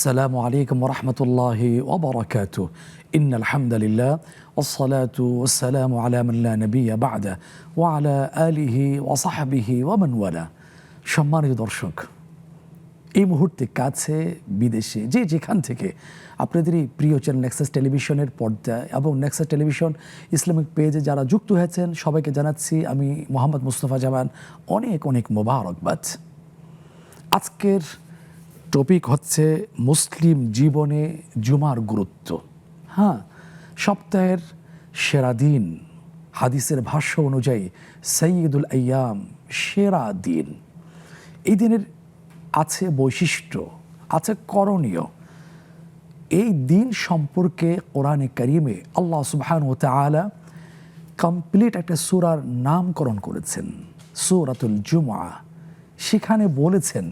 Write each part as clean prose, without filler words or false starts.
আসসালামু আলাইকুম ওরহমতুল্লাহি ওবরাকাতু ইন্নাল হামদুলিল্লাহ ওয়াসসালাতু ওয়াসসালামু আলা মান লা নাবিয়্যা বা'দা ওয়া আলা আলিহি ওয়া সাহবিহি ওয়া মান ওয়ালা। সম্মানিত দর্শক, এই মুহূর্তে কাছে বিদেশে যে যেখান থেকে আপনাদের এই প্রিয় চ্যানেল নেক্সাস টেলিভিশনের পর্দা এবং নেক্সাস টেলিভিশন ইসলামিক পেজে যারা যুক্ত হয়েছেন সবাইকে জানাচ্ছি আমি মোহাম্মদ মুস্তফা জামান অনেক অনেক মোবারকবাদ। আজকের টপিক হচ্ছে মুসলিম জীবনে জুমার গুরুত্ব। সপ্তাহের সেরা দিন, হাদিসের ভাষ্য অনুযায়ী সৈয়দুল আইয়াম, সেরা দিন। এই দিনের আছে বৈশিষ্ট্য, আছে করণীয়। এই দিন সম্পর্কে কোরআনে কারিমে আল্লাহ সুবহানাহু ওয়া তাআলা কমপ্লিট একটা সূরার নামকরণ করেছেন, সূরাতুল জুমআ। সেখানে বলেছেন,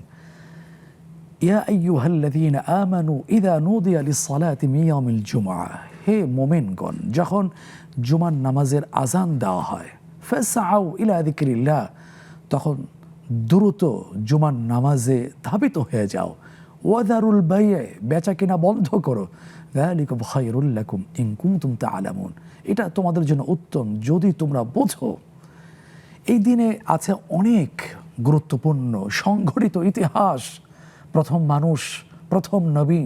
ইয়া আইয়ুহাল্লাযীনা আমানু ইযা নুদিয়া লিস-সালাতি মিন ইয়াউমিল জুমআ, হে মুমিনগণ, যখন জুমার নামাজের আযান দেওয়া হয়, ফাসআউ ইলা যিকরিল্লাহ, তখন দ্রুত জুমার নামাজে ধাবিত হয়ে যাও। ওয়াদারুল বাই'a, বেচা কিনা বন্ধ করো। যালিকা খায়রুল লাকুম ইন কুনতুম তা'লামুন, এটা তোমাদের জন্য উত্তম যদি তোমরা বোঝো। এই দিনে আছে অনেক গুরুত্বপূর্ণ সংঘটিত ইতিহাস। প্রথম মানুষ, প্রথম নবী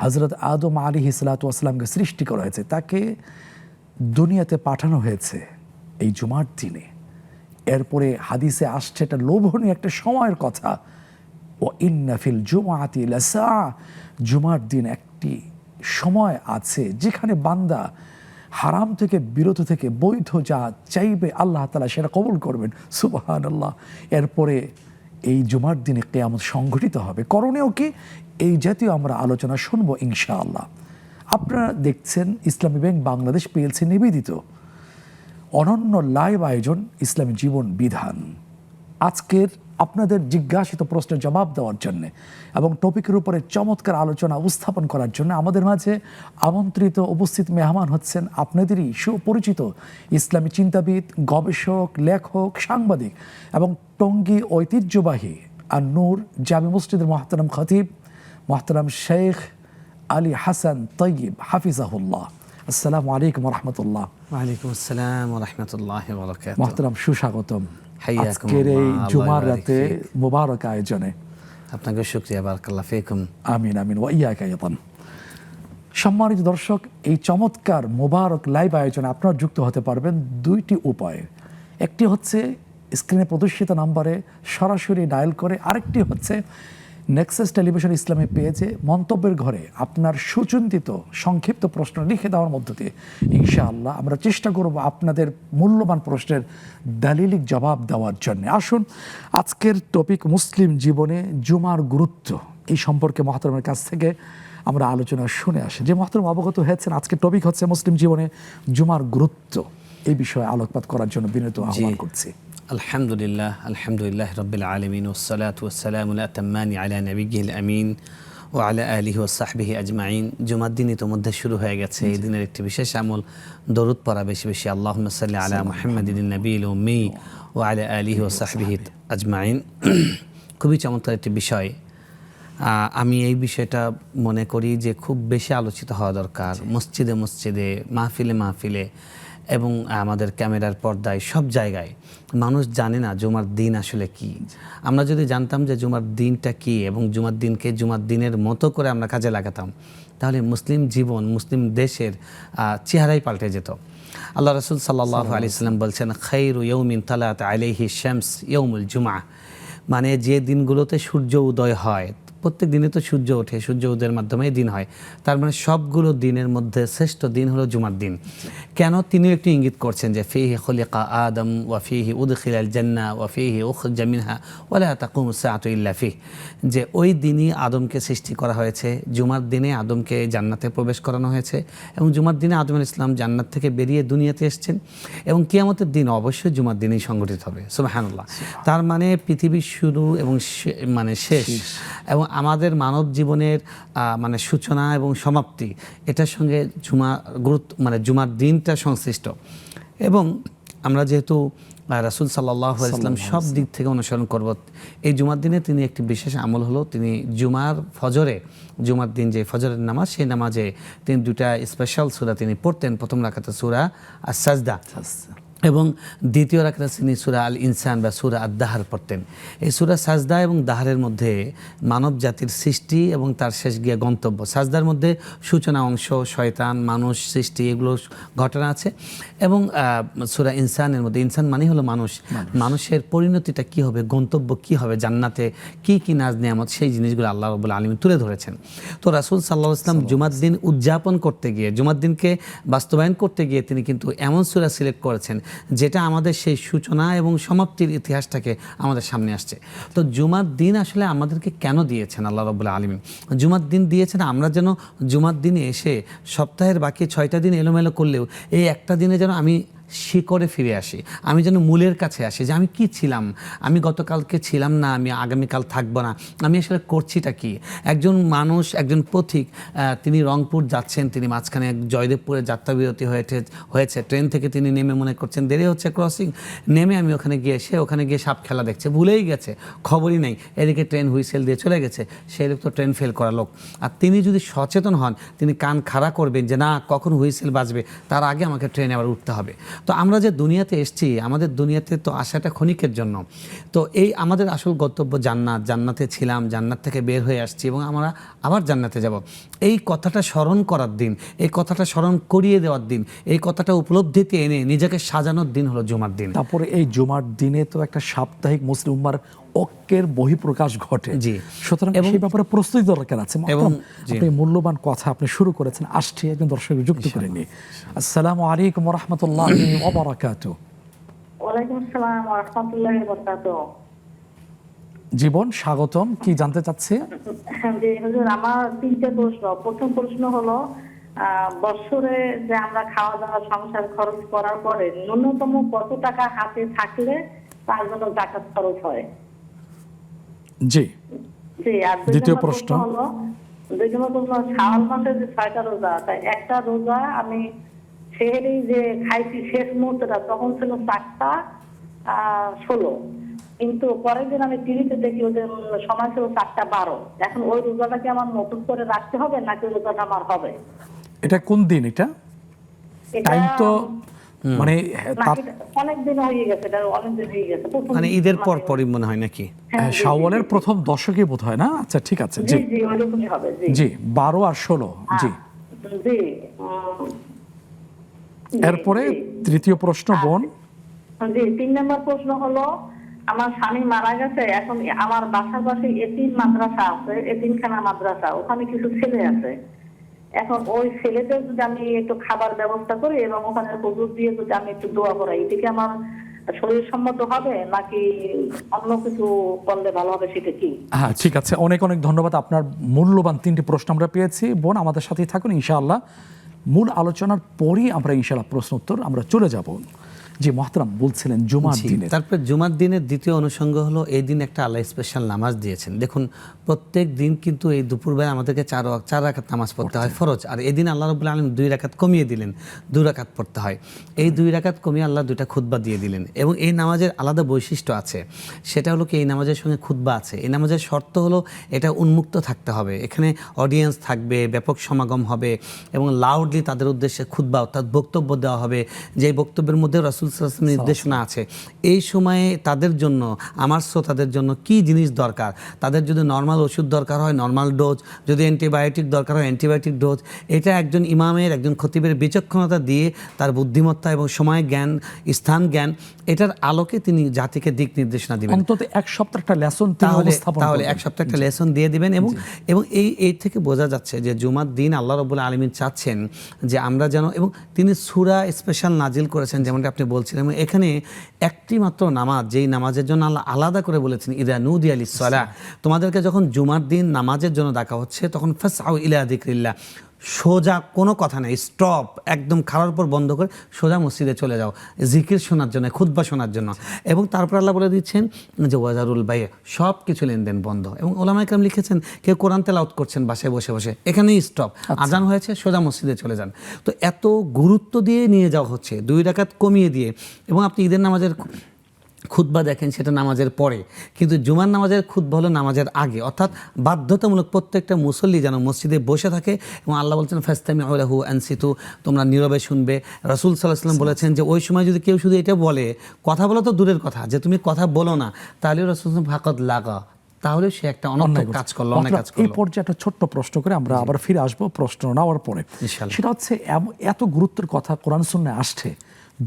হযরত আদম আলাইহিস সালাতু ওয়াস সালামকে সৃষ্টি করা হয়েছে, তাকে দুনিয়াতে পাঠানো হয়েছে এই জুমার দিনে। এরপরে হাদিসে আসছে একটা লোভনীয় একটা সময়ের কথা, ও ইন্না ফিল জুমআতি লাসাআ, জুমার দিন একটি সময় আছে যেখানে বান্দা হারাম থেকে বিরত থেকে বৈধ যা চাইবে আল্লাহ তাআলা সেটা কবুল করবেন। সুবহানাল্লাহ। এরপরে এই জুমার দিনে কিয়ামত সংঘটিত হবে। করণীয় কি, এই জাতীয় আমরা আলোচনা শুনবো ইনশাআল্লাহ। আপনারা দেখছেন ইসলামী ব্যাংক বাংলাদেশ পিএলসি নিবেদিত অনন্য লাইভ আয়োজন ইসলামী জীবন বিধান। আজকের আপনাদের জিজ্ঞাসিত প্রশ্নের জবাব দেওয়ার জন্য এবং টপিকের উপরে চমৎকার আলোচনা উপস্থাপন করার জন্য আমাদের মাঝে আমন্ত্রিত উপস্থিত মেহমান হচ্ছেন আপনাদেরই সুপরিচিত ইসলামী চিন্তাবিদ, গবেষক, লেখক, সাংবাদিক এবং টঙ্গী ঐতিহ্যবাহী আর নূর জামি মসজিদের মোহতারাম খতিব মোহতারাম শেখ আলী হাসান তৈয়ব হাফিজাহুল্লাহ। আসসালামু আলাইকুম রহমতুল্লাহ। ওয়ালাইকুম আসসালাম ওয়া রাহমাতুল্লাহি ওয়া বারাকাতুহু। মোহতারাম, সুস্বাগতম আজকের এই জুমার রাতে মুবারক আয়োজনে। আপনাকে শুকরিয়া, বারাকাল্লাহু ফিকুম। আমিন আমিন ওয়া ইয়াকা আইয়াদান। সম্মানিত দর্শক, এই চমৎকার মুবারক লাইভ আয়োজনে আপনারা যুক্ত হতে পারবেন দুইটি উপায়ে। একটি হচ্ছে স্ক্রিনে প্রদর্শিত নম্বরে সরাসরি ডায়াল করে, আরেকটি হচ্ছে নেক্সাস টেলিভিশন ইসলামী পেজে মন্তব্যের ঘরে আপনার সুচিন্তিত সংক্ষিপ্ত প্রশ্ন লিখে দেওয়ার মধ্য দিয়ে ইনশাআল্লাহ আমরা চেষ্টা করব আপনাদের মূল্যবান প্রশ্নের দালিলিক জবাব দেওয়ার জন্য। আসুন, আজকের টপিক মুসলিম জীবনে জুমার গুরুত্ব, এই সম্পর্কে মহতরমের কাছ থেকে আমরা আলোচনা শুনে আসি। যে মহতরম অবগত হয়েছেন, আজকের টপিক হচ্ছে মুসলিম জীবনে জুমার গুরুত্ব। এই বিষয়ে আলোকপাত করার জন্য বিনীত আহ্বান করছি। আলহামদুলিল্লাহ, আলহামদুলিল্লাহ রাব্বিল আলামিন, ওয়াসসালাতু ওয়াসসালামু আতাম্মানি আলা নাবিয়্যিল আমিন ওয়া আলা আলিহি ওয়া সাহবিহি আজমাইন। জুমার দিন ইতোমধ্যে শুরু হয়ে গেছে। এই দিনের একটি বিশেষ আমল দরুদ পড়া, বেশি বেশি আল্লাহুম্মা সাল্লি আলা মুহাম্মাদিন নাবিয়্যিল উম্মি ওয়া আলা আলিহি ওয়া সাহবিহি আজমাইন। খুবই চমৎকার একটি বিষয়। আমি এই বিষয়টা মনে করি যে খুব বেশি আলোচিত হওয়া দরকার, মসজিদে মসজিদে, মাহফিলে মাহফিলে এবং আমাদের ক্যামেরার পর্দায়, সব জায়গায়। মানুষ জানে না জুমার দিন আসলে কি। আমরা যদি জানতাম যে জুমার দিনটা কি এবং জুমার দিনকে জুমার দিনের মতো করে আমরা কাজে লাগাতাম, তাহলে মুসলিম জীবন, মুসলিম দেশের চেহারাই পাল্টে যেত। আল্লাহ রাসূল সাল্লাল্লাহু আলাইহি ওয়াসাল্লাম বলছেন, খায়রু ইয়াউমিন তালাত আলাইহি শামস ইয়াউমুল জুমআ, মানে যে দিনগুলোতে সূর্য উদয় হয়, প্রত্যেক দিনে তো সূর্য ওঠে, সূর্য উদয়ের মাধ্যমেই দিন হয়, তার মানে সবগুলো দিনের মধ্যে শ্রেষ্ঠ দিন হলো জুমার দিন। কেন? তিনি একটু ইঙ্গিত করছেন যে ফীহি খুলিকা আদম ওয়া ফীহি উদখিলাল জান্নাহ ওয়া ফীহি উখরিজা মিনহা ওয়া লা তাকুমু সাআতু ইল্লা ফীহি, যে ওই দিনই আদমকে সৃষ্টি করা হয়েছে, জুমার দিনে আদমকে জান্নাতে প্রবেশ করানো হয়েছে এবং জুমার দিনে আদম আলাইহিস সালাম জান্নাত থেকে বেরিয়ে দুনিয়াতে এসেছেন এবং কিয়ামতের দিন অবশ্যই জুমার দিনেই সংঘটিত হবে। সুবহানাল্লাহ। তার মানে পৃথিবীর শুরু এবং মানে শেষ এবং আমাদের মানব জীবনের মানে সূচনা এবং সমাপ্তি, এটার সঙ্গে জুমার গুরুত্ব, মানে জুমার দিনটা সংশ্লিষ্ট। এবং আমরা যেহেতু রাসূল সাল্লাল্লাহু আলাইহি ওয়াসাল্লাম সব দিক থেকে অনুসরণ করব, এই জুমার দিনে তিনি একটি বিশেষ আমল হলো তিনি জুমার দিন যে ফজরের নামাজ, সেই নামাজে তিনি দুটা স্পেশাল সূরা তিনি পড়তেন। প্রথম রাকাতে সূরা আস-সাজদা এবং দ্বিতীয় রাকাতে তিনি সূরা আল ইনসান বা সূরা আদ-দাহর পড়তেন। এই সূরা সাজদা এবং দাহরের মধ্যে মানব জাতির সৃষ্টি এবং তার শেষ গিয়ে গন্তব্য। সাজদার মধ্যে সূচনা অংশ, শয়তান, মানুষ সৃষ্টি, এগুলো ঘটনা আছে। এবং সূরা ইনসানের মধ্যে, ইনসান মানে হলো মানুষ, মানুষের পরিণতিটা কি হবে, গন্তব্য কি হবে, জান্নাতে কি কি নাজ নিয়ামত, সেই জিনিসগুলো আল্লাহ রাব্বুল আলামিন তুলে ধরেছেন। তো রাসূল সাল্লাল্লাহু আলাইহি ওয়াসাল্লাম জুমার দিন উদযাপন করতে গিয়ে, জুমার দিনকে বাস্তবায়ন করতে গিয়ে তিনি কিন্তু এমন সূরা সিলেক্ট করেছেন যেটা আমাদের সেই সূচনা এবং সমাপ্তির ইতিহাসটাকে আমাদের সামনে আসছে। তো জুমার দিন আসলে আমাদেরকে কেন দিয়েছেন আল্লাহ রাব্বুল আলামিন? জুমার দিন দিয়েছেন আমরা যেন জুমার দিনে এসে সপ্তাহের বাকি 6টা দিন এলোমেলো করলেও এই একটা দিনে যেন আমি শিকড়ে ফিরে আসি, আমি যেন মূলের কাছে আসি, যে আমি কি ছিলাম, আমি গতকালকে ছিলাম না, আমি আগামীকাল থাকবো না, আমি আসলে করছিটা কি। একজন মানুষ, একজন পথিক, তিনি রংপুর যাচ্ছেন, তিনি মাঝখানে জয়দেবপুরে যাত্রাবিরতি হয়েছে, ট্রেন থেকে তিনি নেমে মনে করছেন দেরি হচ্ছে ক্রসিং, নেমে আমি ওখানে গিয়ে সাপ খেলা দেখছে, ভুলেই গেছে, খবরই নেই, এদিকে ট্রেন হুইসেল দিয়ে চলে গেছে, সেই লোক তো ট্রেন ফেল করা লোক। আর তিনি যদি সচেতন হন, তিনি কান খাড়া করবেন যে না, কখন হুইসেল বাজবে, তার আগে আমাকে ট্রেনে আবার উঠতে হবে। তো আমরা যে দুনিয়াতে এসেছি, আমাদের দুনিয়াতে তো আসাটা ক্ষণিকের জন্য। তো এই আমাদের আসল গন্তব্য জান্নাত, জান্নাতে ছিলাম, জান্নাত থেকে বের হয়ে আসছি এবং আমরা আবার জান্নাতে যাব। এই কথাটা স্মরণ করার দিন, এই কথাটা স্মরণ করিয়ে দেওয়ার দিন, এই কথাটা উপলব্ধিতে এনে নিজেকে সাজানোর দিন হলো জুমার দিন। তারপরে এই জুমার দিনে তো একটা সাপ্তাহিক মুসলিম উম্মার ঐক্যের বহিঃপ্রকাশ ঘটে। জি, সুতরাং সেই ব্যাপারে প্রস্তুতি দরকার আছে। এবং আপনি মূল্যবান কথা আপনি শুরু করেছেন, আসছে একজন দর্শক যুক্ত করে নিয়ে। আসসালামু আলাইকুম ওয়া রাহমাতুল্লাহি ওয়া বারাকাতুহু। ওয়ালাইকুম আসসালাম ওয়া রাহমাতুল্লাহি ওয়া বারাকাতুহু। জীবন, স্বাগতম। কি জানতে চাচ্ছে? জি হুজুর, আমার 3টে প্রশ্ন। প্রথম প্রশ্ন হলো, বছরে যে আমরা খাওয়া দাওয়া সংসার খরচ করার পরে ন্যূনতম কত টাকা হাতে থাকলে তার জন্য যাকাত খরচ হয়? জি। জি। আর দ্বিতীয় প্রশ্ন হলো, শাওয়াল মাসের যে 6টা রোজা, তাই একটা রোজা আমি সেহরি যে খাইছি শেষ মুহূর্তটা তখন ছিল 4টা 16, কিন্তু পরের দিন আমি টিভিতে দেখি ওদের সময় ছিল 4টা 12। এখন ওই রোজাটা কি আমার নতুন করে রাখতে হবে নাকি রোজাটা আমার হবে? এটা কোন দিন? এটা টাইম তো মানে অনেক দিন হয়ে গেছে, এটা অনেক দিন হয়ে গেছে, মানে ঈদের পরই মনে হয় নাকি? শাওয়ালের প্রথম দশকে বোধ হয় না? আচ্ছা ঠিক আছে। জি জি, ওইরকমই হবে। জি 12 আর 16। জি জি। এরপরে তৃতীয় প্রশ্ন বোন। জি, 3 নম্বর প্রশ্ন হলো, আমার স্বামী মারা গেছে, এখন আমার বাসার পাশে এতিম মাদ্রাসা আছে, এতিমখানা মাদ্রাসা, ওখানে কিছু ছেলে আছে। এখন ওই ছেলেদের যদি আমি একটু খাবার ব্যবস্থা করি এবং ওখানে হুজুর দিয়ে যদি আমি একটু দোয়া করাই, এটা কি আমার শরীর সম্মত হবে নাকি অন্য কিছু করলে ভালো হবে, সেটা কি? হ্যাঁ ঠিক আছে, অনেক অনেক ধন্যবাদ। আপনার মূল্যবান 3টি প্রশ্ন আমরা পেয়েছি। বোন আমাদের সাথেই থাকুন, ইনশাআল্লাহ মূল আলোচনার পরই আমরা ইনশাআল্লাহ প্রশ্ন উত্তর আমরা চলে যাব। জি মোহতারাম, বলছিলেন জুমার দিনে। তারপর জুমার দিনের দ্বিতীয় অনুষঙ্গ হলো, এই দিন একটা আল্লাহ স্পেশাল নামাজ দিয়েছেন। দেখুন, প্রত্যেক দিন কিন্তু এই দুপুরবেলা আমাদেরকে 4 রাকাত নামাজ পড়তে হয় ফরজ, আর এই দিন আল্লাহ রাব্বুল আলামিন 2 রাকাত কমিয়ে দিলেন, 2 রাকাত পড়তে হয়। এই 2 রাকাত কমিয়ে আল্লাহ 2টা খুতবা দিয়ে দিলেন। এবং এই নামাজের আলাদা বৈশিষ্ট্য আছে, সেটা হলো কি এই নামাজের সঙ্গে খুতবা আছে। এই নামাজের শর্ত হলো এটা উন্মুক্ত থাকতে হবে, এখানে অডিয়েন্স থাকবে, ব্যাপক সমাগম হবে এবং লাউডলি তাদের উদ্দেশ্যে খুতবা অর্থাৎ বক্তব্য দেওয়া হবে, যে বক্তব্যের মধ্যে রাসূল সাল্লাল্লাহু আলাইহি ওয়াসাল্লামের নির্দেশনা আছে। এই সময়ে তাদের জন্য, আমার শ্রোতাদের জন্য কি জিনিস দরকার, তাদের যদি নর্মাল ওষুধ দরকার হয় নর্মাল ডোজ, যদি অ্যান্টিবায়োটিক দরকার হয় অ্যান্টিবায়োটিক ডোজ, এটা একজন ইমামের, একজন খতিবের বিচক্ষণতা দিয়ে তার বুদ্ধিমত্তা এবং সময় জ্ঞান, স্থান জ্ঞান, এটার আলোকে তিনি জাতিকে দিক নির্দেশনা দিবেন। অন্তত এক সপ্তাহ একটা লেসন তাহলে এক সপ্তাহ একটা লেসন দিয়ে দিবেন। এবং এই থেকে বোঝা যাচ্ছে যে জুমার দিন আল্লাহ রাব্বুল আলামিন চাচ্ছেন যে আমরা যেন, এবং তিনি সূরা স্পেশাল নাজিল করেছেন যেমনটা আপনি বলছিলেন। এখানে একটি মাত্র নামাজ, যেই নামাজের জন্য আল্লাহ আলাদা করে বলেছেন, ইদা নুদিয়া লিস-সালাহ, তোমাদেরকে যখন জুমার দিন নামাজের জন্য ডাকা হচ্ছে তখন ফাসআউ ইলা যিকরিল্লাহ, সোজা কোনো কথা নেই, স্টপ, একদম খাওয়ার পর বন্ধ করে সোজা মসজিদে চলে যাও জিকির শোনার জন্য, খুতবা শোনার জন্য। এবং তারপর আল্লাহ বলে দিচ্ছেন যে ওয়াজারুল বাই, সব কিছু লেনদেন বন্ধ। এবং ওলামায়ে কেরাম লিখেছেন কেউ কোরআন তেলাওয়াত করছেন বাসায় বসে বসে, এখানেই স্টপ, আজান হয়েছে সোজা মসজিদে চলে যান। তো এত গুরুত্ব দিয়ে নিয়ে যাওয়া হচ্ছে, 2 রাকাত কমিয়ে দিয়ে। এবং আপনি ঈদের নামাজের খুতবা দেখেন সেটা নামাজের পরে, কিন্তু জুমার নামাজের খুতবা হলো নামাজের আগে, অর্থাৎ বাধ্যতামূলক প্রত্যেকটা মুসল্লি যেন মসজিদে বসে থাকে। এবং আল্লাহ বলছেন ফাস্তামিউ লাহু আনসিতু, তোমরা নীরবে শুনবে। রাসূল সাল্লাল্লাহু আলাইহি ওয়াসাল্লাম বলেছেন যে ওই সময় যদি কেউ শুধু এটা বলে, কথা বলা তো দূরের কথা, যে তুমি কথা বলো না, তাহলে রাসূল ফাকাদ লাগা, তাহলে সে একটা অনর্থক কাজ করলো, অনেক কাজ করলো। এই পর্যায়ে একটা ছোট্ট প্রশ্ন করে আমরা আবার ফিরে আসবো প্রশ্ন নেওয়ার পরে। ইনশাআল্লাহ। সেটা হচ্ছে এত গুরুত্বের কথা কোরআন সুন্নাহয় আসছে,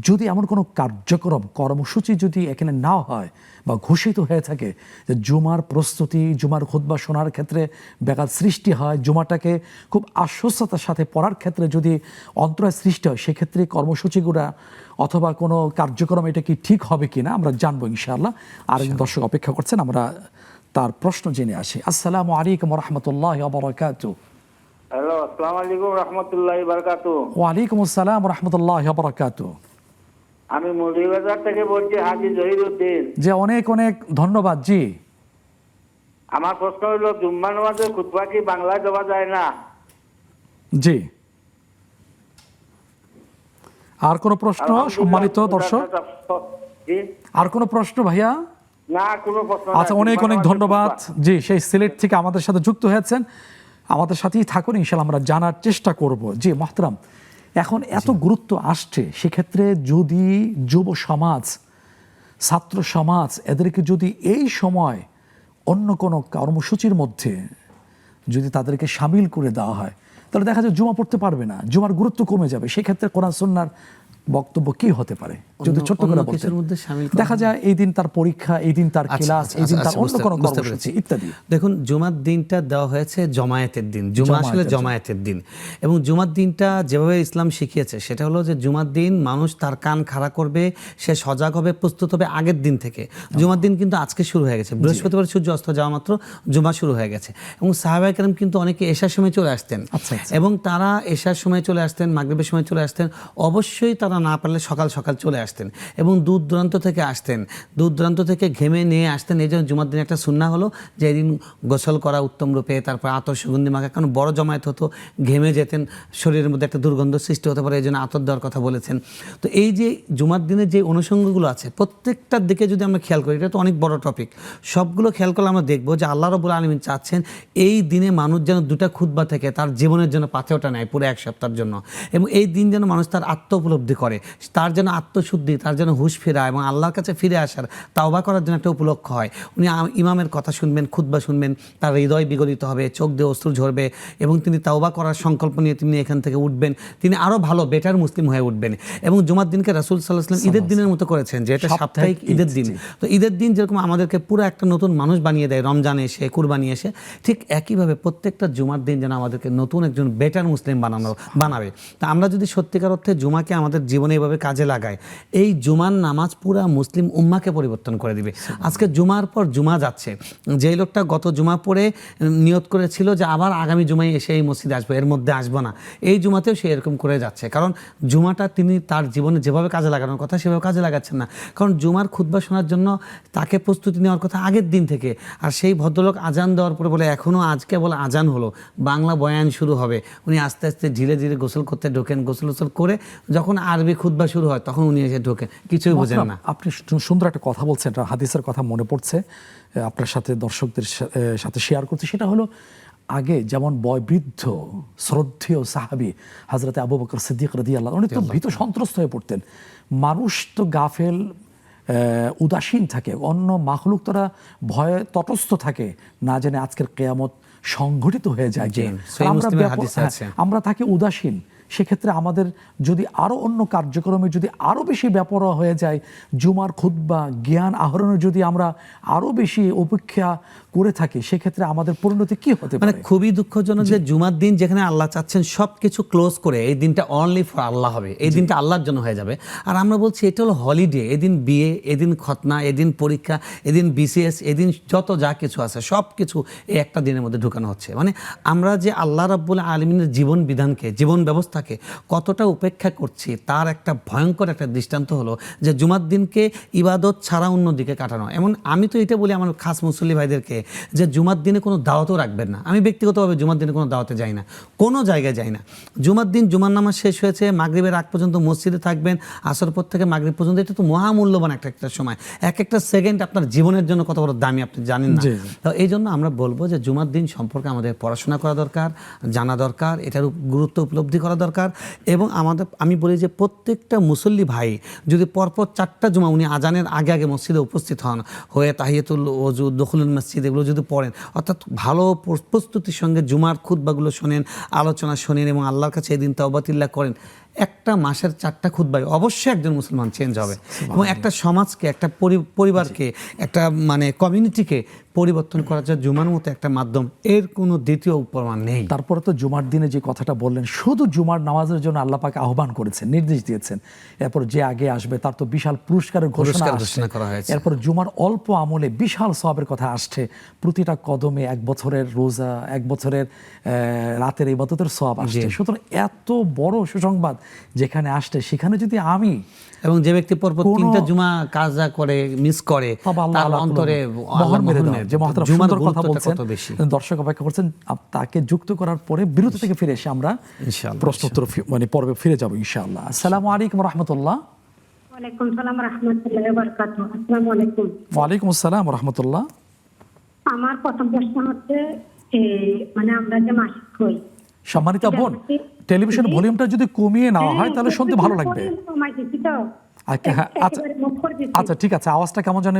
যদি এমন কোনো কার্যক্রম কর্মসূচি যদি এখানে না হয় বা ঘোষিত হয়ে থাকে যে জুমার প্রস্তুতি, জুমার খুতবা শোনার ক্ষেত্রে ব্যাঘাত সৃষ্টি হয়, জুমাটাকে খুব আশ্বস্ততার সাথে পড়ার ক্ষেত্রে যদি অন্তরায় সৃষ্টি হয়, সেক্ষেত্রে কর্মসূচিগুলো অথবা কোনো কার্যক্রম এটা কি ঠিক হবে কিনা আমরা জানবো ইনশাআল্লাহ। আর দর্শক অপেক্ষা করছেন, আমরা তার প্রশ্ন জেনে আসি। আসসালামু আলাইকুম রহমতুল্লাহি ওয়া বারাকাতুহু। হ্যালো, আসসালামু আলাইকুম রহমতুল্লাহি বারাকাতুহু। ওয়ালাইকুম আসসালাম রহমতুল্লাহি ওয়া বারাকাতুহু। আমি মৌলভীবাজার থেকে বলছি, হাজী জহিরুদ্দিন। যে অনেক অনেক ধন্যবাদ। জি, আমার প্রশ্ন হলো, জুম্মা নামাজের খুতবা কি বাংলায় দেওয়া যায় না? জি। আর কোনো প্রশ্ন সম্মানিত দর্শক? জি? আর কোনো প্রশ্ন ভাইয়া? না, কোনো প্রশ্ন নাই। আচ্ছা, অনেক অনেক ধন্যবাদ। জি, সেই সিলেট থেকে আমাদের সাথে যুক্ত হয়েছেন, আমাদের সাথেই থাকুন, ইনশাআল্লাহ আমরা জানার চেষ্টা করব। জি মোহতারাম, এখন এত গুরুত্ব আসছে, সেক্ষেত্রে যদি যুব সমাজ, ছাত্র সমাজ এদেরকে যদি এই সময় অন্য কোনো কর্মসূচির মধ্যে যদি তাদেরকে সামিল করে দেওয়া হয়, তাহলে দেখা যায় জুমা পড়তে পারবে না, জুমার গুরুত্ব কমে যাবে। সেক্ষেত্রে কোরআন সুন্নাহর বক্তব্য কি হতে পারে যদি ছোট্ট করে বলতেন? দেখা যায় এই দিন তার পরীক্ষা, এই দিন তার ক্লাস, এই দিন তার অন্য কোনো কর্মসূচি ইত্যাদি। দেখুন, জুমার দিনটা দেওয়া হয়েছে জমায়েতের দিন, জুমা আসলে জমায়েতের দিন। এবং জুমার দিনটা যেভাবে ইসলাম শিখিয়েছে সেটা হলো যে জুমার দিন মানুষ তার কান খাড়া করবে, সে সজাগ হবে, প্রস্তুত হবে আগের দিন থেকে। জুমার দিন কিন্তু আজকে শুরু হয়ে গেছে, বৃহস্পতিবার সূর্য অস্ত যাওয়া মাত্র জুমা শুরু হয়ে গেছে। এবং সাহাবায়ে কেরাম কিন্তু অনেকে এশার সময় চলে আসতেন, এবং তারা এশার সময় চলে আসতেন, মাগরিবের সময় চলে আসতেন, অবশ্যই তারা না পারলে সকাল সকাল চলে আসতেন এবং দূর দূরান্ত থেকে আসতেন, দূর দূরান্ত থেকে ঘেমে নিয়ে আসতেন। এই জন্য জুমার দিন একটা সুন্নাহ হলো যে এদিন গোসল করা উত্তম রূপে, তারপর আতর সুগন্ধি মাখা, কারণ বড় জমায়েত হতো, ঘেমে যেতেন, শরীরের মধ্যে একটা দুর্গন্ধ সৃষ্টি হতে পারে, এই জন্য আতর দেওয়ার কথা বলেছেন। তো এই যে জুমার দিনের যে অনুষঙ্গগুলো আছে প্রত্যেকটার দিকে যদি আমরা খেয়াল করি, এটা তো অনেক বড় টপিক, সবগুলো খেয়াল করলে আমরা দেখবো যে আল্লাহ রাব্বুল আলামিন চাচ্ছেন এই দিনে মানুষ যেন 2টা খুতবা থেকে তার জীবনের জন্য পাথেয়টা নেয় পুরো 1 সপ্তাহের জন্য। এবং এই দিন যেন মানুষ তার আত্ম উপলব্ধি করে, তার যেন আত্মশুদ্ধি, তার যেন হুঁশ ফেরা এবং আল্লাহর কাছে ফিরে আসার, তাওবা করার জন্য একটা উপলক্ষ হয়। উনি ইমামের কথা শুনবেন, খুতবা শুনবেন, তার হৃদয় বিগলিত হবে, চোখ দিয়ে অশ্রু ঝরবে এবং তিনি তাওবা করার সংকল্প নিয়ে তিনি এখান থেকে উঠবেন, তিনি আরও ভালো বেটার মুসলিম হয়ে উঠবেন। এবং জুমার দিনকে রাসূল সাল্লাল্লাহু আলাইহি ওয়াসাল্লাম ঈদের দিনের মতো করেছেন, যে এটা সাপ্তাহিক ঈদের দিন। তো ঈদের দিন যেরকম আমাদেরকে পুরো একটা নতুন মানুষ বানিয়ে দেয় রমজানে এসে, কুরবানি এসে, ঠিক একইভাবে প্রত্যেকটা জুমার দিন যেন আমাদেরকে নতুন একজন বেটার মুসলিম বানাবে। তা আমরা যদি সত্যিকার অর্থে জুমাকে আমাদের জীবনে এভাবে কাজে লাগাই, এই জুমার নামাজ পুরা মুসলিম উম্মাকে পরিবর্তন করে দিবে। আজকে জুমার পর জুমা যাচ্ছে, যেই লোকটা গত জুমা পড়ে নিয়ত করেছিল যে আবার আগামী জুমায় এসে এই মসজিদে আসবো, এর মধ্যে আসবো না, এই জুমাতেও সে এরকম করে যাচ্ছে। কারণ জুমাটা তিনি তার জীবনে যেভাবে কাজে লাগানোর কথা সেভাবে কাজে লাগাচ্ছেন না। কারণ জুমার খুতবা শোনার জন্য তাকে প্রস্তুতি নেওয়ার কথা আগের দিন থেকে। আর সেই ভদ্রলোক আজান দেওয়ার পরে বলে এখনও আজকে বলে আজান হলো, বাংলা বয়ান শুরু হবে, উনি আস্তে আস্তে ধীরে ধীরে গোসল করতে ঢোকেন, গোসল করে যখন আরবি খুতবা শুরু হয় তখন উনি এসে ঢোকেন, কিছুই বোঝেন না। আপনি সুন্দর একটা কথা বলছেন, একটা হাদিসের কথা মনে পড়ছে, আপনার সাথে দর্শকদের সাথে শেয়ার করছি। সেটা হলো, আগে যেমন বয়োবৃদ্ধ শ্রদ্ধেয় সাহাবী হযরত আবু বকর সিদ্দিক রাদিয়াল্লাহু আনহু, উনি তো ভীত সন্ত্রস্ত হয়ে পড়তেন। মানুষ তো গাফেল, উদাসীন থাকে, অন্য মাখলুক তারা ভয়ে তটস্থ থাকে, না জানে আজকের কিয়ামত সংঘটিত হয়ে যায়। আমরা থাকি উদাসীন, সেক্ষেত্রে আমাদের যদি আরও অন্য কার্যক্রমে যদি আরও বেশি বেপরোয়া হয়ে যায়, জুমার খুতবা জ্ঞান আহরণের যদি আমরা আরও বেশি উপেক্ষা করে থাকি, সেক্ষেত্রে আমাদের পরিণতি কি হতে মানে পারে? খুবই দুঃখজনক যে জুমার দিন যেখানে আল্লাহ চাচ্ছেন সব কিছু ক্লোজ করে এই দিনটা অনলি ফর আল্লাহ হবে, এই দিনটা আল্লাহর জন্য হয়ে যাবে, আর আমরা বলছি এটা হলো হলিডে, এদিন বিয়ে, এদিন খতনা, এদিন পরীক্ষা, এদিন বিসিএস, এদিন যত যা কিছু আছে সব কিছু এই একটা দিনের মধ্যে ঢুকানো হচ্ছে। মানে আমরা যে আল্লাহ রাব্বুল আলামিনের জীবন বিধানকে, জীবন ব্যবস্থাকে কতটা উপেক্ষা করছি তার একটা ভয়ঙ্কর একটা দৃষ্টান্ত হলো যে জুমার দিনকে ইবাদত ছাড়া অন্যদিকে কাটানো। এমন আমি তো এটা বলি আমার খাস মুসল্লি ভাইদেরকে যে জুমার দিনে কোনো দাওয়াতও রাখবেন না। আমি ব্যক্তিগতভাবে জুমার দিনে কোনো দাওয়াতে যাই না, কোনো জায়গায় যাই না। জুমার দিন জুমার নামাজ শেষ হয়েছে, মাগরিবের আগ পর্যন্ত মসজিদে থাকবেন, আসর পর থেকে মাগরিব পর্যন্ত। এটা তো মহামূল্যবান একটা সময়, এক একটা সেকেন্ড আপনার জীবনের জন্য কত বড় দামি আপনি জানেন না। তো এই জন্য আমরা বলবো যে জুমার দিন সম্পর্কে আমাদের পড়াশোনা করা দরকার, জানা দরকার, এটার গুরুত্ব উপলব্ধি করা দরকার। এবং আমি বলি যে প্রত্যেকটা মুসল্লি ভাই যদি পরপর 4টা জুমা উনি আজানের আগে আগে মসজিদে উপস্থিত হন, হয়ে তাহিয়াতুল ওযু, দখুলুল মসজিদ এগুলো যদি পড়েন, অর্থাৎ ভালো প্রস্তুতির সঙ্গে জুমার খুতবাগুলো শোনেন, আলোচনা শোনেন এবং আল্লাহর কাছে এদিন তাওবাতিল্লাহ করেন, একটা মাসের 4টা খুতবায় অবশ্যই একজন মুসলমান চেঞ্জ হবে এবং একটা সমাজকে, একটা পরিবারকে, একটা মানে কমিউনিটিকে পরিবর্তন করার জন্য জুমার মতো একটা মাধ্যম, এর কোনো দ্বিতীয় প্রমাণ নেই। তারপরে তো জুমার দিনে যে কথাটা বললেন, শুধু জুমার নামাজের জন্য আল্লাহ পাক আহ্বান করেছেন, নির্দেশ দিয়েছেন। এরপর যে আগে আসবে তার তো বিশাল পুরস্কারের ঘোষণা করা হয়েছে। এরপর জুমার অল্প আমলে বিশাল সওয়াবের কথা আসছে। প্রতিটা কদমে 1 বছরের রোজা, 1 বছরের রাতের ইবাদতের সওয়াব আসছে। সুতরাং এত বড় সুসংবাদ যেখানে আসছে, সেখানে যদি আমি এবং যে ব্যক্তি পরপর 3টা জুমা কাজা করে মিস করে তার অন্তরে যে মহতরম কথা বলছেন, দর্শক অপেক্ষা করছেন তাকে যুক্ত করার পরে বিরতি থেকে ফিরে এসে আমরা প্রশ্নোত্তর মানে পর্বে ফিরে যাব ইনশাআল্লাহ। আসসালামু আলাইকুম ওয়া রাহমাতুল্লাহ। ওয়ালাইকুম সালাম ওয়া রাহমাতুল্লাহি ওয়া বারাকাতুহু। আসসালামু আলাইকুম। ওয়া আলাইকুম আসসালাম ওয়া রাহমাতুল্লাহ। আমার প্রথম প্রশ্ন হচ্ছে মানে আমরা যে মাসিক হই, সম্মানিতা বোন, টেলিভিশন ভলিউমটা যদি কমিয়ে নেওয়া হয় তাহলে শুনতে ভালো লাগবে। আচ্ছা ঠিক আছে, আওয়াজটা কেমন জানে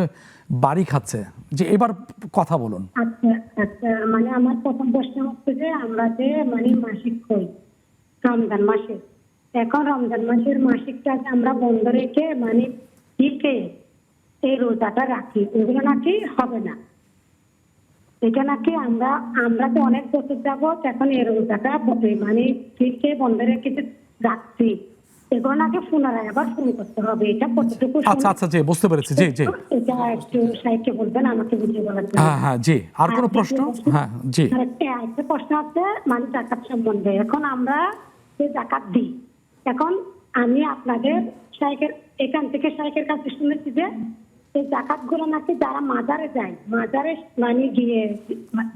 বাড়ি খাচ্ছে, যে এবার কথা বলুন। আচ্ছা আচ্ছা, মানে আমার প্রথম প্রশ্ন হচ্ছে যে আমরা যে মানে মাসিক হই রমজান মাসে, এখন রমজান মাসের মাসিকটা আমরা বন্ধ রেখে মানে ঠিকই এই রোজাটা রাখি, এগুলো নাকি হবে না। এটা নাকি আমরা তো অনেক বছর যাবো এখন এই রোজাটা মানে ঠিকই বন্ধ রেখে রাখছি, এগুলো নাকি পুনরায় আবার শুরু করতে হবে। এটা কতটুকু? আচ্ছা আচ্ছা, জি বুঝতে পেরেছি। জি জি, এটা একটু সাইডে বলবেন, আমাকে বুঝিয়ে বলার জন্য। হ্যাঁ হ্যাঁ জি, আর কোনো প্রশ্ন? হ্যাঁ জি। একটা প্রশ্ন আছে মানে জাকাত সম্বন্ধে। এখন আমরা যে জাকাত দিই, এখন আমি আপনাদের শাইখের এখান থেকে শাইখের কাছে শুনেছি যে এই জাকাত গুলো নাকি যারা মাজারে যায়, মাজারে মানে গিয়ে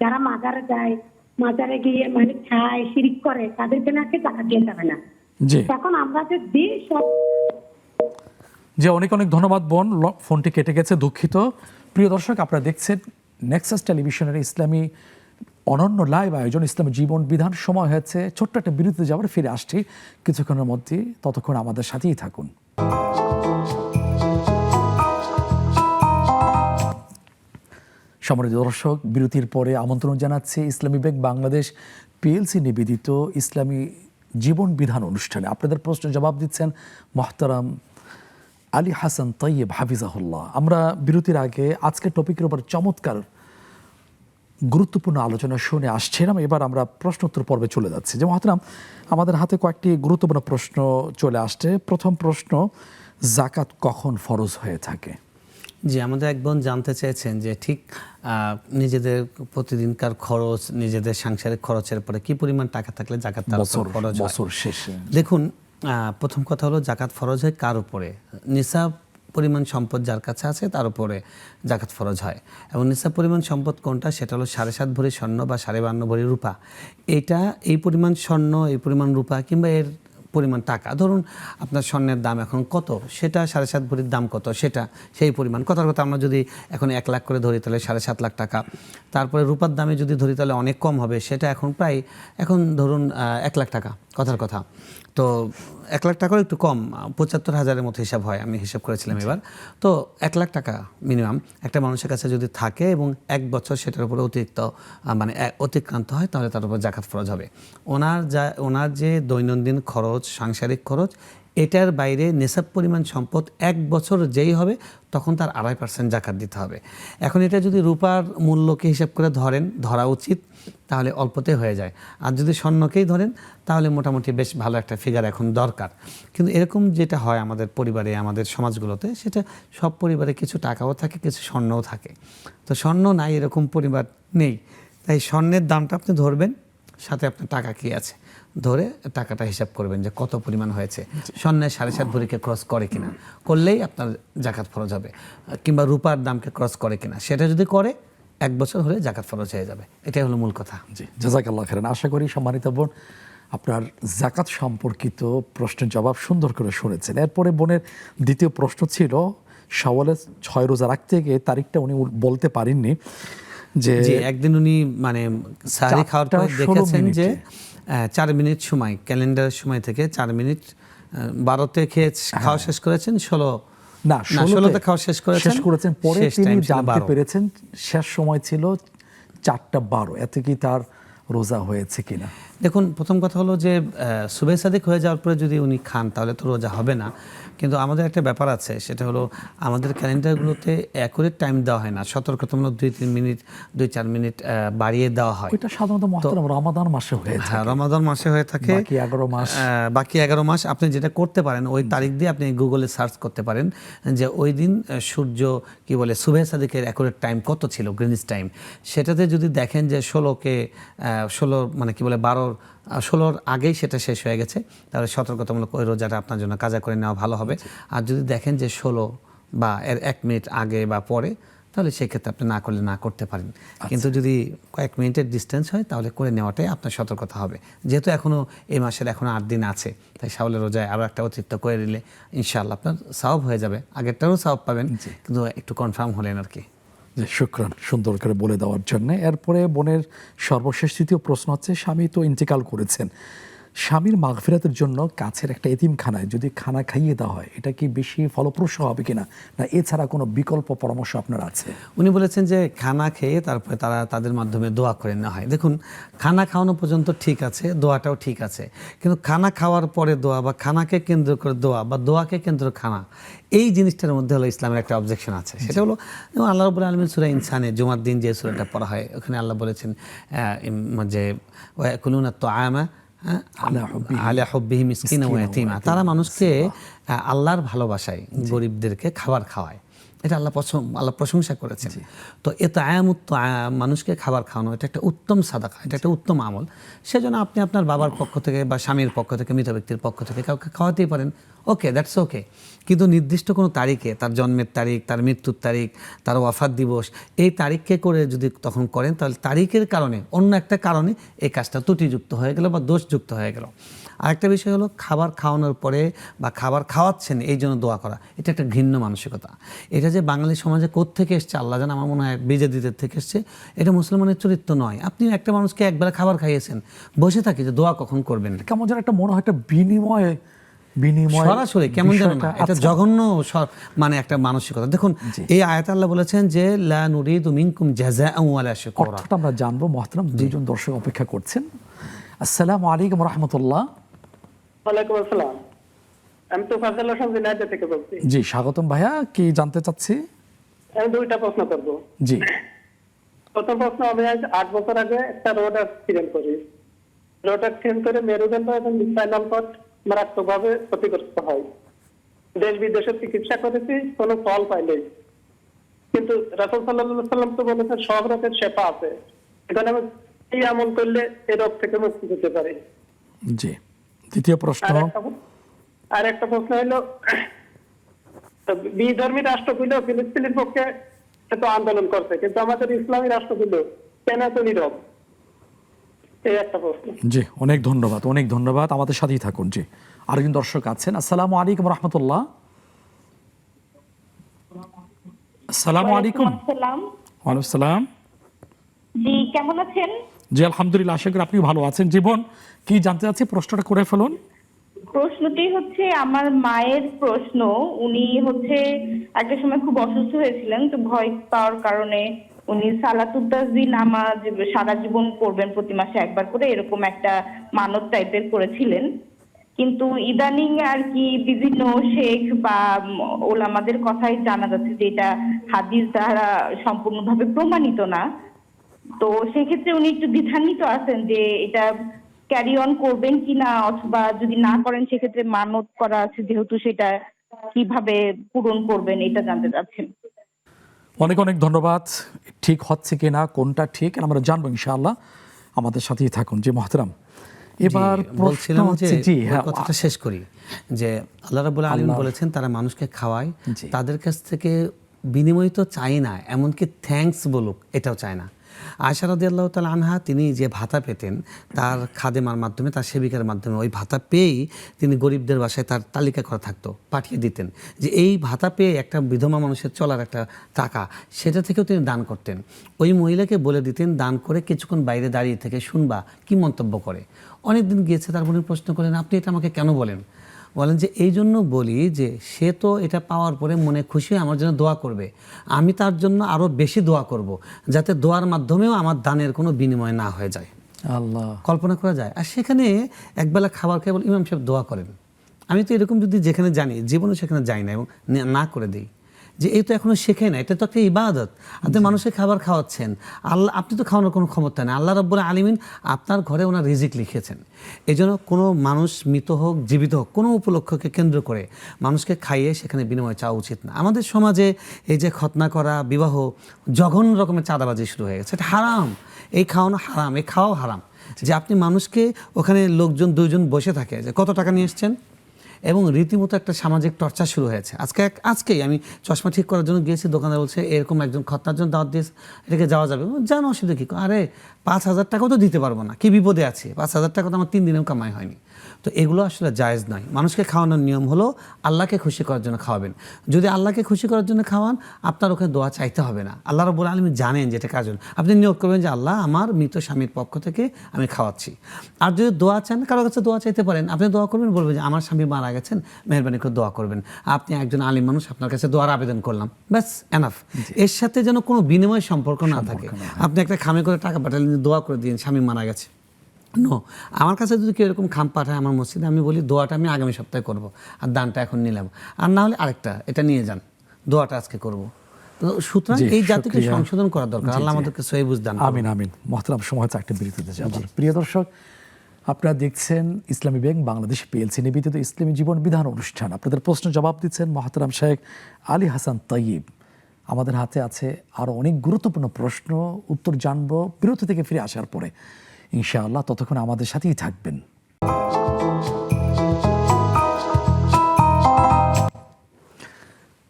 যারা মাজারে যায়, মাজারে গিয়ে মানে খায় শিরিক করে, তাদেরকে নাকি জাকাত দিয়ে যাবে না। এখন আমরা যে দিই সব। যে অনেক অনেক ধন্যবাদ বোন, ফোনটি কেটে গেছে, দুঃখিত। প্রিয় দর্শক, আপনারা দেখছেন নেক্সাস টেলিভিশনের ইসলামী অনন্য লাইভ আয়োজন ইসলামী জীবন বিধান। সময় হয়েছে ছোট্ট একটা বিরতিতে যাবার, ফিরে আসছি কিছুক্ষণের মধ্যে, ততক্ষণ আমাদের সাথেই থাকুন। সম্মানিত দর্শক, বিরতির পরে আমন্ত্রণ জানাচ্ছি ইসলামী ব্যাংক বাংলাদেশ পিএলসি নিবেদিত ইসলামী জীবন বিধান অনুষ্ঠানে। আপনাদের প্রশ্ন জবাব দিচ্ছেন মোহতারাম আলী হাসান তৈয়ব হাফিজাহুল্লাহ। আমরা বিরতির আগে আজকের টপিকের উপর চমৎকার গুরুত্বপূর্ণ আলোচনা শুনে আসছিলাম। এবার আমরা প্রশ্নোত্তর পর্বে চলে যাচ্ছি। যে মোহতারাম, আমাদের হাতে কয়েকটি গুরুত্বপূর্ণ প্রশ্ন চলে আসছে। প্রথম প্রশ্ন, জাকাত কখন ফরজ হয়ে থাকে? জি, আমাদের এক বোন জানতে চেয়েছেন যে ঠিক নিজেদের প্রতিদিনকার খরচ, নিজেদের সাংসারিক খরচের পরে কি পরিমাণ টাকা থাকলে জাকাত ফরজ হয় বছর শেষে? দেখুন, প্রথম কথা হলো জাকাত ফরজ হয় কার উপরে? নিসাব পরিমাণ সম্পদ যার কাছে আছে তার উপরে জাকাত ফরজ হয়। এবং নিসাব পরিমাণ সম্পদ কোনটা? সেটা হলো 7.5 ভরি স্বর্ণ বা 52.5 ভরি রূপা। এই পরিমাণ স্বর্ণ, এই পরিমাণ রূপা কিংবা এর পরিমাণ টাকা, ধরুন আপনার স্বর্ণের দাম এখন কত, সেটা 7.5 ভরির দাম কত, সেটা সেই পরিমাণ। কথার কথা আমরা যদি এখন 1 লাখ করে ধরি তাহলে 7.5 লাখ টাকা। তারপরে রূপার দামে যদি ধরি তাহলে অনেক কম হবে, সেটা এখন প্রায় এখন ধরুন 1 লাখ টাকা কথার কথা। তো 1 লাখ টাকাও একটু কম, 75,000-এর মতো হিসাব হয়, আমি হিসাব করেছিলাম এবার। তো 1 লাখ টাকা মিনিমাম একটা মানুষের কাছে যদি থাকে এবং 1 বছর সেটার উপরে অতিক্রান্ত হয়, তাহলে তার উপর জাকাত ফরজ হবে। ওনার যে দৈনন্দিন খরচ, সাংসারিক খরচ, এটার বাইরে নেশাব পরিমাণ সম্পদ 1 বছর যেই হবে তখন তার 2.5% জাকাত দিতে হবে। এখন এটা যদি রূপার মূল্যকে হিসাব করে ধরা উচিত, তাহলে অল্পতে হয়ে যায়। আর যদি স্বর্ণকেই ধরেন তাহলে মোটামুটি বেশ ভালো একটা ফিগার এখন দরকার। কিন্তু এরকম যেটা হয় আমাদের পরিবারে, আমাদের সমাজগুলোতে, সেটা সব পরিবারে কিছু টাকাও থাকে, কিছু স্বর্ণও থাকে। তো স্বর্ণ নাই এরকম পরিবার নেই, তাই স্বর্ণের দামটা আপনি ধরবেন, সাথে আপনার টাকা কি আছে ধরে টাকাটা হিসাব করবেন যে কত পরিমাণ হয়েছে। স্বর্ণের 7.5 ভরিকে ক্রস করে কিনা, করলেই আপনার জাকাত ফরজ হবে। কিংবা রূপার দামকে ক্রস করে কিনা, সেটা যদি করে 1 বছর হলে জাকাত ফরজ হয়ে যাবে। এটাই হলো মূল কথা। জি, জাযাকাল্লাহ খাইরান। আশা করি সম্মানিত বোন আপনার জাকাত সম্পর্কিত প্রশ্নের জবাব সুন্দর করে শুনেছেন। এরপরে বোনের দ্বিতীয় প্রশ্ন ছিল, শাওয়ালের 6 রোজা রাখতে গিয়ে তারিখটা উনি বলতে পারেননি, যে একদিন উনি সাহরি খাওয়ার পর 4টা 16 দেখেছেন যে মিনিটে 4 মিনিট সময়, ক্যালেন্ডারের সময় থেকে 4 মিনিট 12তে খাওয়া শেষ করেছেন, 16তে খাওয়া শেষ করেছেন। পরে শেষ তিনি time ছিল জানতে 12 পেরেছেন শেষ সময় ছিল 4টা 12। এতে কি তার রোজা হয়েছে কিনা? দেখুন, প্রথম কথা হলো যে সুবে সাদিক হয়ে যাওয়ার পরে যদি উনি খান তাহলে তো রোজা হবে না। কিন্তু আমাদের একটা ব্যাপার আছে, সেটা হলো আমাদের ক্যালেন্ডারগুলোতে অ্যাকুরেট টাইম দেওয়া হয় না, সতর্কতামূলক 2-3 মিনিট 2-4 মিনিট বাড়িয়ে দেওয়া হয়। এটা সাধারণত মহতরম রমাদান মাসে হয়ে থাকে। হ্যাঁ, রমাদান মাসে হয়ে থাকে। বাকি 11 মাস আপনি যেটা করতে পারেন, ওই তারিখ দিয়ে আপনি গুগলে সার্চ করতে পারেন যে ওই দিন সূর্য সুবে সাদিকের অ্যাকুরেট টাইম কত ছিল, গ্রিনিচ টাইম। সেটাতে যদি দেখেন যে 16র আগেই সেটা শেষ হয়ে গেছে, তাহলে সতর্কতামূলক ওই রোজাটা আপনার জন্য কাজা করে নেওয়া ভালো হবে। আর যদি দেখেন যে 16 বা এর 1 মিনিট আগে বা পরে, তাহলে সেক্ষেত্রে আপনি না করলে না করতে পারেন। কিন্তু যদি কয়েক মিনিটের ডিস্টেন্স হয় তাহলে করে নেওয়াটাই আপনার সতর্কতা হবে। যেহেতু এই মাসের এখনো 8 দিন আছে, তাই শাওয়ালের রোজায় আরও একটা অতিরিক্ত করে নিলে ইনশাআল্লাহ আপনার সওয়াব হয়ে যাবে, আগেরটারও সওয়াব পাবেন, কিন্তু একটু কনফার্ম হলেন আর কি। শুকরান সুন্দর করে বলে দেওয়ার জন্য। এরপরে বোনের সর্বশেষ তৃতীয় প্রশ্ন হচ্ছে, স্বামী তো ইন্তেকাল করেছেন, স্বামীর মাগফিরাতের জন্য কাছের একটা এতিমখানায় যদি খানা খাইয়ে দেওয়া হয়, এটা কি বেশি ফলপ্রসূ হবে কিনা, না এছাড়া কোনো বিকল্প পরামর্শ আপনার আছে? উনি বলেছেন যে খানা খেয়ে তারপরে তাদের মাধ্যমে দোয়া করে নেওয়া হয়। দেখুন, খানা খাওয়ানো পর্যন্ত ঠিক আছে, দোয়াটাও ঠিক আছে, কিন্তু খানা খাওয়ার পরে দোয়া বা খানাকে কেন্দ্র করে দোয়া বা দোয়াকে কেন্দ্র খানা, এই জিনিসটার মধ্যে হলো ইসলামের একটা অবজেকশন আছে। সেটা হলো যেমন আল্লাহ রাব্বুল আলামিন সূরা ইনসানে জুমার দিন যে সূরাটা পড়া হয়, ওখানে আল্লাহ বলেছেন যে ওয়ায়াকুলুনা আত-তাআমা আলা হুব্বিহি মিসকিনা ওয়া ইয়াতীমা, তারা মানুষকে আল্লাহর ভালোবাসায় গরিবদেরকে খাবার খাওয়ায়। এটা আল্লাহ প্রশংসা করেছেন। তো মানুষকে খাবার খাওয়ানো, এটা একটা উত্তম সাদাকা, এটা একটা উত্তম আমল। সেজন্য আপনি আপনার বাবার পক্ষ থেকে বা স্বামীর পক্ষ থেকে, মৃত ব্যক্তির পক্ষ থেকে কাউকে খাওয়াতেই পারেন, ওকে, দ্যাটস ওকে। কিন্তু নির্দিষ্ট কোনো তারিখে, তার জন্মের তারিখ, তার মৃত্যুর তারিখ, তার ওয়াফাত দিবস, এই তারিখকে করে যদি তখন করেন, তাহলে তারিখের কারণে, অন্য একটা কারণে এই কাজটা ত্রুটিযুক্ত হয়ে গেল বা দোষযুক্ত হয়ে গেল। আরেকটা বিষয় হলো খাবার খাওয়ানোর পরে বা খাবার খাওয়াচ্ছেন এই জন্য দোয়া করা, এটা একটা ঘৃণ্য মানসিকতা। এটা যে বাঙালি সমাজে কোত্থেকে এসছে আল্লাহ জানে, আমার মনে হয় বিজেদিদের থেকে এসছে। এটা মুসলমানের চরিত্র নয়। আপনি একটা মানুষকে একবেলা খাবার খাইয়েছেন, বসে থাকি যে দোয়া কখন করবেন। কেমন যেন একটা মনে হয় একটা বিনিময় সরাসরি কেমন যেন না, এটা জঘন্য একটা মানসিকতা। দেখুন, এই আয়াতে আল্লাহ বলেছেন যে লা নুরিদু মিনকুম জাযাআন ওয়ালা শুকরা। অর্থটা আমরা জানবো। মুহতারাম, দুইজন দর্শক অপেক্ষা করছেন। আসসালামু আলাইকুম ওয়া রাহমাতুল্লাহ। ওয়ালাইকুম আসসালাম। আমি তো ফাজল হোসেন জিনাইদহ থেকে বলছি। জি, স্বাগতম ভাইয়া। কি জানতে চাচ্ছি? আমি 2টা প্রশ্ন করব। জি। প্রথম প্রশ্ন, আমি আজ 8 বছর আগে একটা রোড অ্যাক্সিডেন্ট করি। রোড অ্যাক্সিডেন্ট করে মেরুদণ্ড এবং স্পাইনাল কর্ড মারাত্মকভাবে ক্ষতিগ্রস্ত হয়। দেশ বিদেশে চিকিৎসা করেছি, কোনো ফল পাইনি। কিন্তু রাসূল সাল্লাল্লাহু আলাইহি ওয়াসাল্লাম তো বলেছেন সব রোগের শেফা আছে। এখানে আমি এই আমল করলে এই রোগ থেকে মুক্তি পেতে পারি। জি। দ্বিতীয় প্রশ্ন। আর একটা প্রশ্ন হলো, বিধর্মী রাষ্ট্রগুলো ফিলিস্তিনের পক্ষে এত আন্দোলন করছে, কিন্তু আমাদের ইসলামী রাষ্ট্রগুলো কেন এত নীরব? এই একটা প্রশ্ন। জি, অনেক ধন্যবাদ, অনেক ধন্যবাদ। আমাদের সাথেই থাকুন। জি, আরেকজন দর্শক আছেন। আসসালামু আলাইকুম রহমতুল্লাহ। আসসালামু আলাইকুম। আসসালাম। ওয়ালাইকুম আসসালাম। জি, কেমন আছেন? জি আলহামদুলিল্লাহ, আশা করি আপনি ভালো আছেন। জীবন, কি জানতে চাচ্ছি, প্রশ্নটা করে ফেলুন। প্রশ্নটি হচ্ছে আমার মায়ের প্রশ্ন। উনি হচ্ছে একটা সময় খুব অসুস্থ হয়েছিলেন, তো ভয় পাওয়ার কারণে উনি সালাতুত তাসবিহ নামাজ সারা জীবন করবেন, প্রতি মাসে একবার করে, এরকম একটা মানত টাইপের করেছিলেন। কিন্তু ইদানিং আর কি বিভিন্ন শেখ বা ওলামাদের কথাই জানা যাচ্ছে যে এটা হাদিস দ্বারা সম্পূর্ণভাবে প্রমাণিত না। তো সেক্ষেত্রে উনি একটু দ্বিধান্বিত আছেন যে এটা ক্যারি অন করবেন কিনা, অথবা যদি না করেন সেক্ষেত্রে মানত করা আছে যেহেতু, সেটা কিভাবে পূরণ করবেন এটা জানতে চাচ্ছেন। অনেক অনেক ধন্যবাদ। ঠিক হচ্ছে কিনা, কোনটা ঠিক আমরা জানবো ইনশাআল্লাহ। আমাদের সাথেই থাকুন। যে মহতরম, এবার বলছিলাম যে জি ওই হ্যাঁ, কথাটা শেষ করি যে আল্লাহ রাব্বুল আলামিন আল্লাহ। বলেছেন তারা মানুষকে খাওয়ায়, জি। তাদের কাছ থেকে বিনিময় তো চাই না, এমনকি থ্যাঙ্কস বলুক এটাও চায় না। আয়েশা রাদিয়াল্লাহু তাআলা আনহা তিনি যে ভাতা পেতেন তার খাদেমার মাধ্যমে, তার সেবিকার মাধ্যমে, ওই ভাতা পেয়েই তিনি গরিবদের বাসায় তার তালিকা করা থাকতো, পাঠিয়ে দিতেন যে এই ভাতা পেয়ে একটা বিধবা মানুষের চলার একটা টাকা, সেটা থেকেও তিনি দান করতেন। ওই মহিলাকে বলে দিতেন দান করে কিছুক্ষণ বাইরে দাঁড়িয়ে থেকে শুনবা কি মন্তব্য করে। অনেক দিন গিয়েছে, তারপরে প্রশ্ন করেন আপনি এটা আমাকে কেন বলেন? বলেন যে এই জন্য বলি যে সে তো এটা পাওয়ার পরে মনে খুশি হয়ে আমার জন্য দোয়া করবে, আমি তার জন্য আরও বেশি দোয়া করব, যাতে দোয়ার মাধ্যমেও আমার দানের কোনো বিনিময় না হয়ে যায়। আল্লাহ। কল্পনা করা যায়। আর সেখানে একবেলা খাবার কেবল ইমাম সাহেব দোয়া করেন। আমি তো এরকম যদি যেখানে জানি, জীবনে সেখানে যাই না এবং না করে দিই যে এই তো এখনো শেখে না, এটা তো একটা ইবাদত। আপনি মানুষের খাবার খাওয়াচ্ছেন, আল্লাহ, আপনি তো খাওয়ানোর কোনো ক্ষমতা নেই। আল্লাহ রাব্বুল আলামিন আপনার ঘরে ওনার রিজিক লিখেছেন। এই জন্য কোনো মানুষ মৃত হোক জীবিত হোক, কোনো উপলক্ষকে কেন্দ্র করে মানুষকে খাইয়ে সেখানে বিনিময় চাওয়া উচিত না। আমাদের সমাজে এই যে খতনা করা, বিবাহ, জঘন্য রকমের চাঁদাবাজি শুরু হয়ে গেছে। এটা হারাম, এই খাওয়ানো হারাম, এই খাওয়াও হারাম। যে আপনি মানুষকে, ওখানে লোকজন দুইজন বসে থাকে যে কত টাকা নিয়ে এসছেন, এবং রীতিমতো একটা সামাজিক টর্চা শুরু হয়েছে। আজকেই আমি চশমা ঠিক করার জন্য গিয়েছি, দোকানদার বলছে এরকম একজন খতনার জন্য দাওয়াত দিয়েছে, এটাকে যাওয়া যাবে। জানো অসুবিধা কী? আরে 5,000 টাকাও তো দিতে পারবো না, কি বিপদে আছে, 5,000 টাকা তো আমার 3 দিনেও কামাই হয়নি। তো এগুলো আসলে জায়েজ নয়। মানুষকে খাওয়ানোর নিয়ম হলো আল্লাহকে খুশি করার জন্য খাওয়াবেন। যদি আল্লাহকে খুশি করার জন্য খাওয়ান, আপনার ওখানে দোয়া চাইতে হবে না। আল্লাহ রাব্বুল আলামিন জানেন যেটা কাজল, আপনি নিয়োগ করবেন যে আল্লাহ আমার মৃত স্বামীর পক্ষ থেকে আমি খাওয়াচ্ছি। আর যদি দোয়া চান, কারো কাছে দোয়া চাইতে পারেন, আপনি দোয়া করবেন, বলবেন যে আমার স্বামী মারা গেছেন, মেহরবানি করে দোয়া করবেন। আপনি একজন আলিম মানুষ, আপনার কাছে দোয়ার আবেদন করলাম, ব্যাস এনাফ। এর সাথে যেন কোনো বিনিময় সম্পর্ক না থাকে। আপনি একটা খামে করে টাকা পাঠালেন, দোয়া করে দিন স্বামী মারা গেছে, নো। আমার কাছে যদি কেউ এরকম খাম পাঠায় আমার মসজিদে, আমি বলি দোয়াটা আমি আগামী সপ্তাহে করব, আর দানটা এখন নিলাম, আর না হলে আরেকটা এটা নিয়ে যান, দোয়াটা আজকে করব। তো সুতরাং এই জাতিকে সংশোধন করা দরকার। আল্লাহ আমাদেরকে সহি বুঝ দান করুন। আমিন আমিন। মহতরম, সময় হচ্ছে একটা বিরতিতে যাব। প্রিয় দর্শক, আপনারা দেখছেন ইসলামী ব্যাংক বাংলাদেশ পিএলসি নিবেদিত ইসলামী জীবন বিধান অনুষ্ঠান। আপনাদের প্রশ্ন জবাব দিচ্ছেন মহতরম শেখ আলী হাসান তাইয়িব। আমাদের হাতে আছে আরও অনেক গুরুত্বপূর্ণ প্রশ্ন, উত্তর জানবো বিরতি থেকে ফিরে আসার পরে ইনশাআল্লাহ। ততক্ষণ আমাদের সাথেই থাকবেন।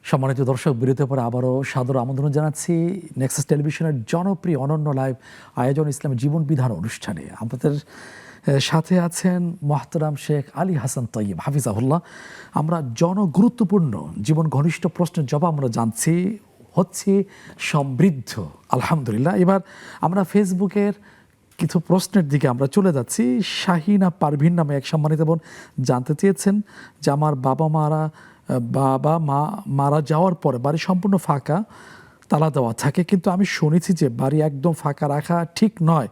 সম্মানিত দর্শক, বিরতির পরে আবারও সাদর আমন্ত্রণ জানাচ্ছি নেক্সাস টেলিভিশনের জনপ্রিয় অনন্য লাইভ আয়োজন ইসলামী জীবন বিধান অনুষ্ঠানে। আমাদের সাথে আছেন মহতরাম শেখ আলী হাসান তাইয়িব হাফিজাহুল্লাহ। আমরা জনগুরুত্বপূর্ণ জীবন ঘনিষ্ঠ প্রশ্নের জবাব আমরা জানছি, হচ্ছে সমৃদ্ধ আলহামদুলিল্লাহ। এবার আমরা ফেসবুকের কিছু প্রশ্নের দিকে আমরা চলে যাচ্ছি। শাহিনা পারভিন নামে এক সম্মানিত বোন জানতে চেয়েছেন যে আমার বাবা মা মারা যাওয়ার পরে বাড়ি সম্পূর্ণ ফাঁকা, তালা দেওয়া থাকে, কিন্তু আমি শুনেছি যে বাড়ি একদম ফাঁকা রাখা ঠিক নয়,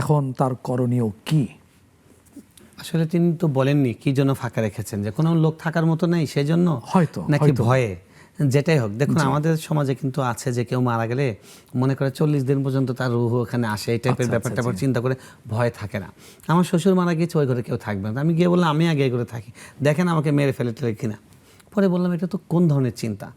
এখন তার করণীয় কি? আসলে তিনি তো বলেননি কি জন্য ফাঁকা রেখেছেন, যে কোনো লোক থাকার মতো নেই সেজন্য, হয়তো নাকি ভয়ে, যেটাই হোক। দেখুন আমাদের সমাজে কিন্তু আছে যে কেউ মারা গেলে মনে করে 40 দিন পর্যন্ত তার রুহ ওখানে আসে, এই টাইপের ব্যাপারটা আবার চিন্তা করে ভয় থাকে না। আমার শ্বশুর মারা গিয়েছে, ওই ঘরে কেউ থাকবে না। আমি গিয়ে বললাম আমি আগে এই ঘরে থাকি, দেখেন আমাকে মেরে ফেলে টেলে কিনা। পরে বললাম এটা তো কোন ধরনের চিন্তা,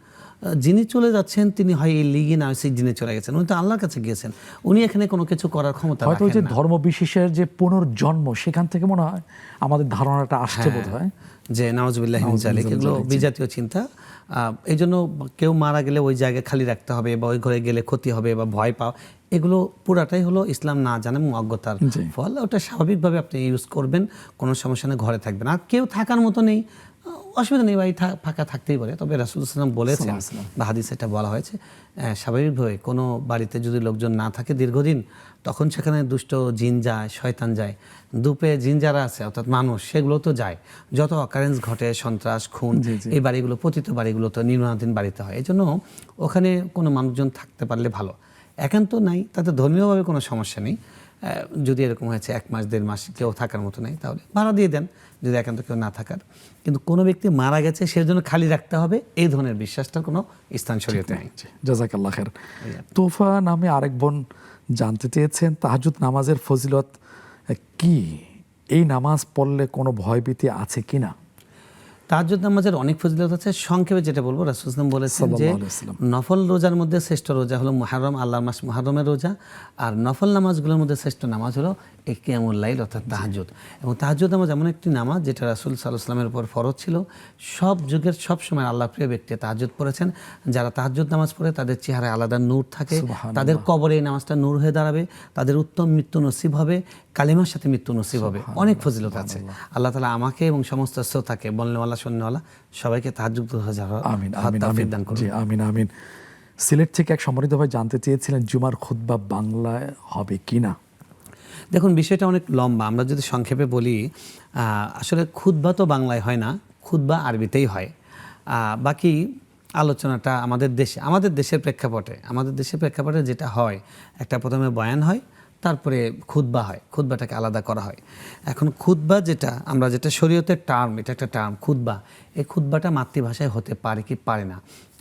যিনি চলে যাচ্ছেন তিনি হয় এই লিগি না সেই যিনি চলে গেছেন, উনি তো আল্লাহর কাছে গিয়েছেন, উনি এখানে কোনো কিছু করার ক্ষমতা হয়তো রাখেন যে না। ধর্ম বিশেষের যে পুনর্জন্ম, সেখান থেকে মনে হয় আমাদের ধারণাটা আসছে বোধ হয় যে নাউজুবিল্লাহি মিন যালিক, এগুলো বিজাতীয় চিন্তা। এই জন্য কেউ মারা গেলে ওই জায়গায় খালি রাখতে হবে, বা ওই ঘরে গেলে ক্ষতি হবে বা ভয় পাও, এগুলো পুরাটাই হলো ইসলাম না জানে এবং অজ্ঞতার জি। ফল। ওটা স্বাভাবিকভাবে আপনি ইউজ করবেন, কোনো সমস্যা নেই, ঘরে থাকবেন। আর কেউ থাকার মতো নেই, অসুবিধা নেই, ভাই ফাঁকা থাকতেই পারে। তবে রাসূলুল্লাহ সাল্লাল্লাহু আলাইহি ওয়াসাল্লাম বলেছেন বা হাদিসে এটা বলা হয়েছে, স্বাভাবিকভাবে কোনো বাড়িতে যদি লোকজন না থাকে দীর্ঘদিন, তখন সেখানে দুষ্ট জিন যায়, শয়তান যায়। দুপে জিন যারা আছে অর্থাৎ মানুষ, সেগুলো তো যায়। যত অকারেন্স ঘটে, সন্ত্রাস, খুন, এই বাড়িগুলো পতিত বাড়িগুলো তো নির্মাণাধীন বাড়িতে হয়। এই জন্য ওখানে কোনো মানুষজন থাকতে পারলে ভালো। একান্ত নাই, তাতে ধর্মীয়ভাবে কোনো সমস্যা নেই। যদি এরকম হয়েছে 1 মাস 1.5 মাস কেউ থাকার মতো নেই, তাহলে ভাড়া দিয়ে দেন, যদি একান্ত কেউ না থাকার। কিন্তু কোনো ব্যক্তি মারা গেছে সেজন্য খালি রাখতে হবে, এই ধরনের বিশ্বাসটার কোনো স্থান শরীয়তে নেই। জাযাকাল্লাহ খায়ের। তোফা নামে আরেক বোন জানতে চেয়েছেন তাহাজ্জুদ নামাজের ফজিলত কি, এই নামাজ পড়লে কোনো ভয়ভীতি আছে কিনা? তাহাজ্জুদ নামাজের অনেক ফজিলত আছে। সংক্ষেপে যেটা বলবো, রাসূলুল্লাহ সাল্লাল্লাহু আলাইহি ওয়াসাল্লাম বলেছেন যে সাল্লাল্লাহু আলাইহি ওয়াসাল্লাম। নফল রোজার মধ্যে শ্রেষ্ঠ রোজা হলো মুহররম, আল্লাহর মাস মুহররমের রোজা। আর নফল নামাজগুলোর মধ্যে শ্রেষ্ঠ নামাজ হলো এই কিয়ামুল লাইল অর্থাৎ তাহাজ্জুদ। এবং তাহাজ্জুদ নামাজ এমন একটি নামাজ যেটা রাসূল সাল্লাল্লাহু আলাইহি ওয়াসাল্লামের উপর ফরজ ছিল। সব যুগের সব সময় আল্লাহ প্রিয় ব্যক্তি তাহাজ্জুদ পড়েছেন। যারা তাহাজ্জুদ নামাজ পড়ে তাদের চেহারায় আলাদা নূর থাকে, তাদের কবরে এই নামাজটা নূর হয়ে দাঁড়াবে, তাদের উত্তম মৃত্যু নসিব হবে, কালিমার সাথে মৃত্যু নসিব হবে। অনেক ফজিলত আছে। আল্লাহ তাআলা আমাকে এবং সমস্ত শ্রোতাকে, বলনেওয়ালা শুননেওয়ালা সবাইকে তাহাজ্জুদ আমিন আমিন আমিন। জি আমিন আমিন। সিলেট থেকে এক সম্মানিত ভাই জানতে চেয়েছিলেন জুমার খুতবা বাংলায় হবে কিনা? দেখুন, বিষয়টা অনেক লম্বা। আমরা যদি সংক্ষেপে বলি, আসলে খুতবা তো বাংলায় হয় না, খুতবা আরবিতেই হয়। বাকি আলোচনাটা আমাদের দেশের প্রেক্ষাপটে যেটা হয়, একটা প্রথমে বয়ান হয়, তারপরে খুতবা হয়, খুতবাটাকে আলাদা করা হয়। এখন খুতবা যেটা শরীয়তের টার্ম, এটা একটা টার্ম খুতবা। এই খুতবাটা মাতৃভাষায় হতে পারে কি পারে না,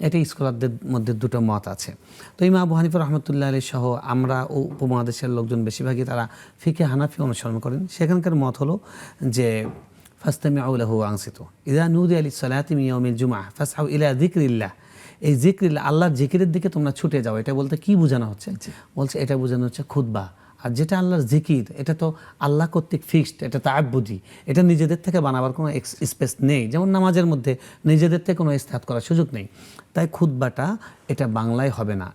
এটা স্কলারদের মধ্যে দুটো মত আছে। তো ইমাম আবু হানিফা রাহমাতুল্লাহ আলাইহি সহ আমরা ও উপমহাদেশের লোকজন বেশিরভাগই তারা ফিকহে হানাফি অনুসরণ করেন। সেখানকার মত হলো যে ফাসতামিউ লাহু ওয়া আনসিতু ইযা নুদিয়া লিস-সালাতি মিন ইয়াউমিল জুমআহ ফাসআউ ইলা যিকরিল্লাহ। এই যিকরিল্লাহ, আল্লাহর জিকিরের দিকে তোমরা ছুটে যাও। এটা বলতে কি বোঝানো হচ্ছে? বলছে এটা বোঝানো হচ্ছে খুতবা। আর যেটা আল্লাহর জিকির, এটা তো আল্লাহ কর্তৃক ফিক্সড, এটা তাআব্বুদি, এটা নিজেদের থেকে বানাবার কোনো স্পেস নেই। যেমন নামাজের মধ্যে নিজেদের থেকে কোনো ইস্তেহাদ করার সুযোগ নেই। তাই খুতবাটা এটা বাংলায় হবে না,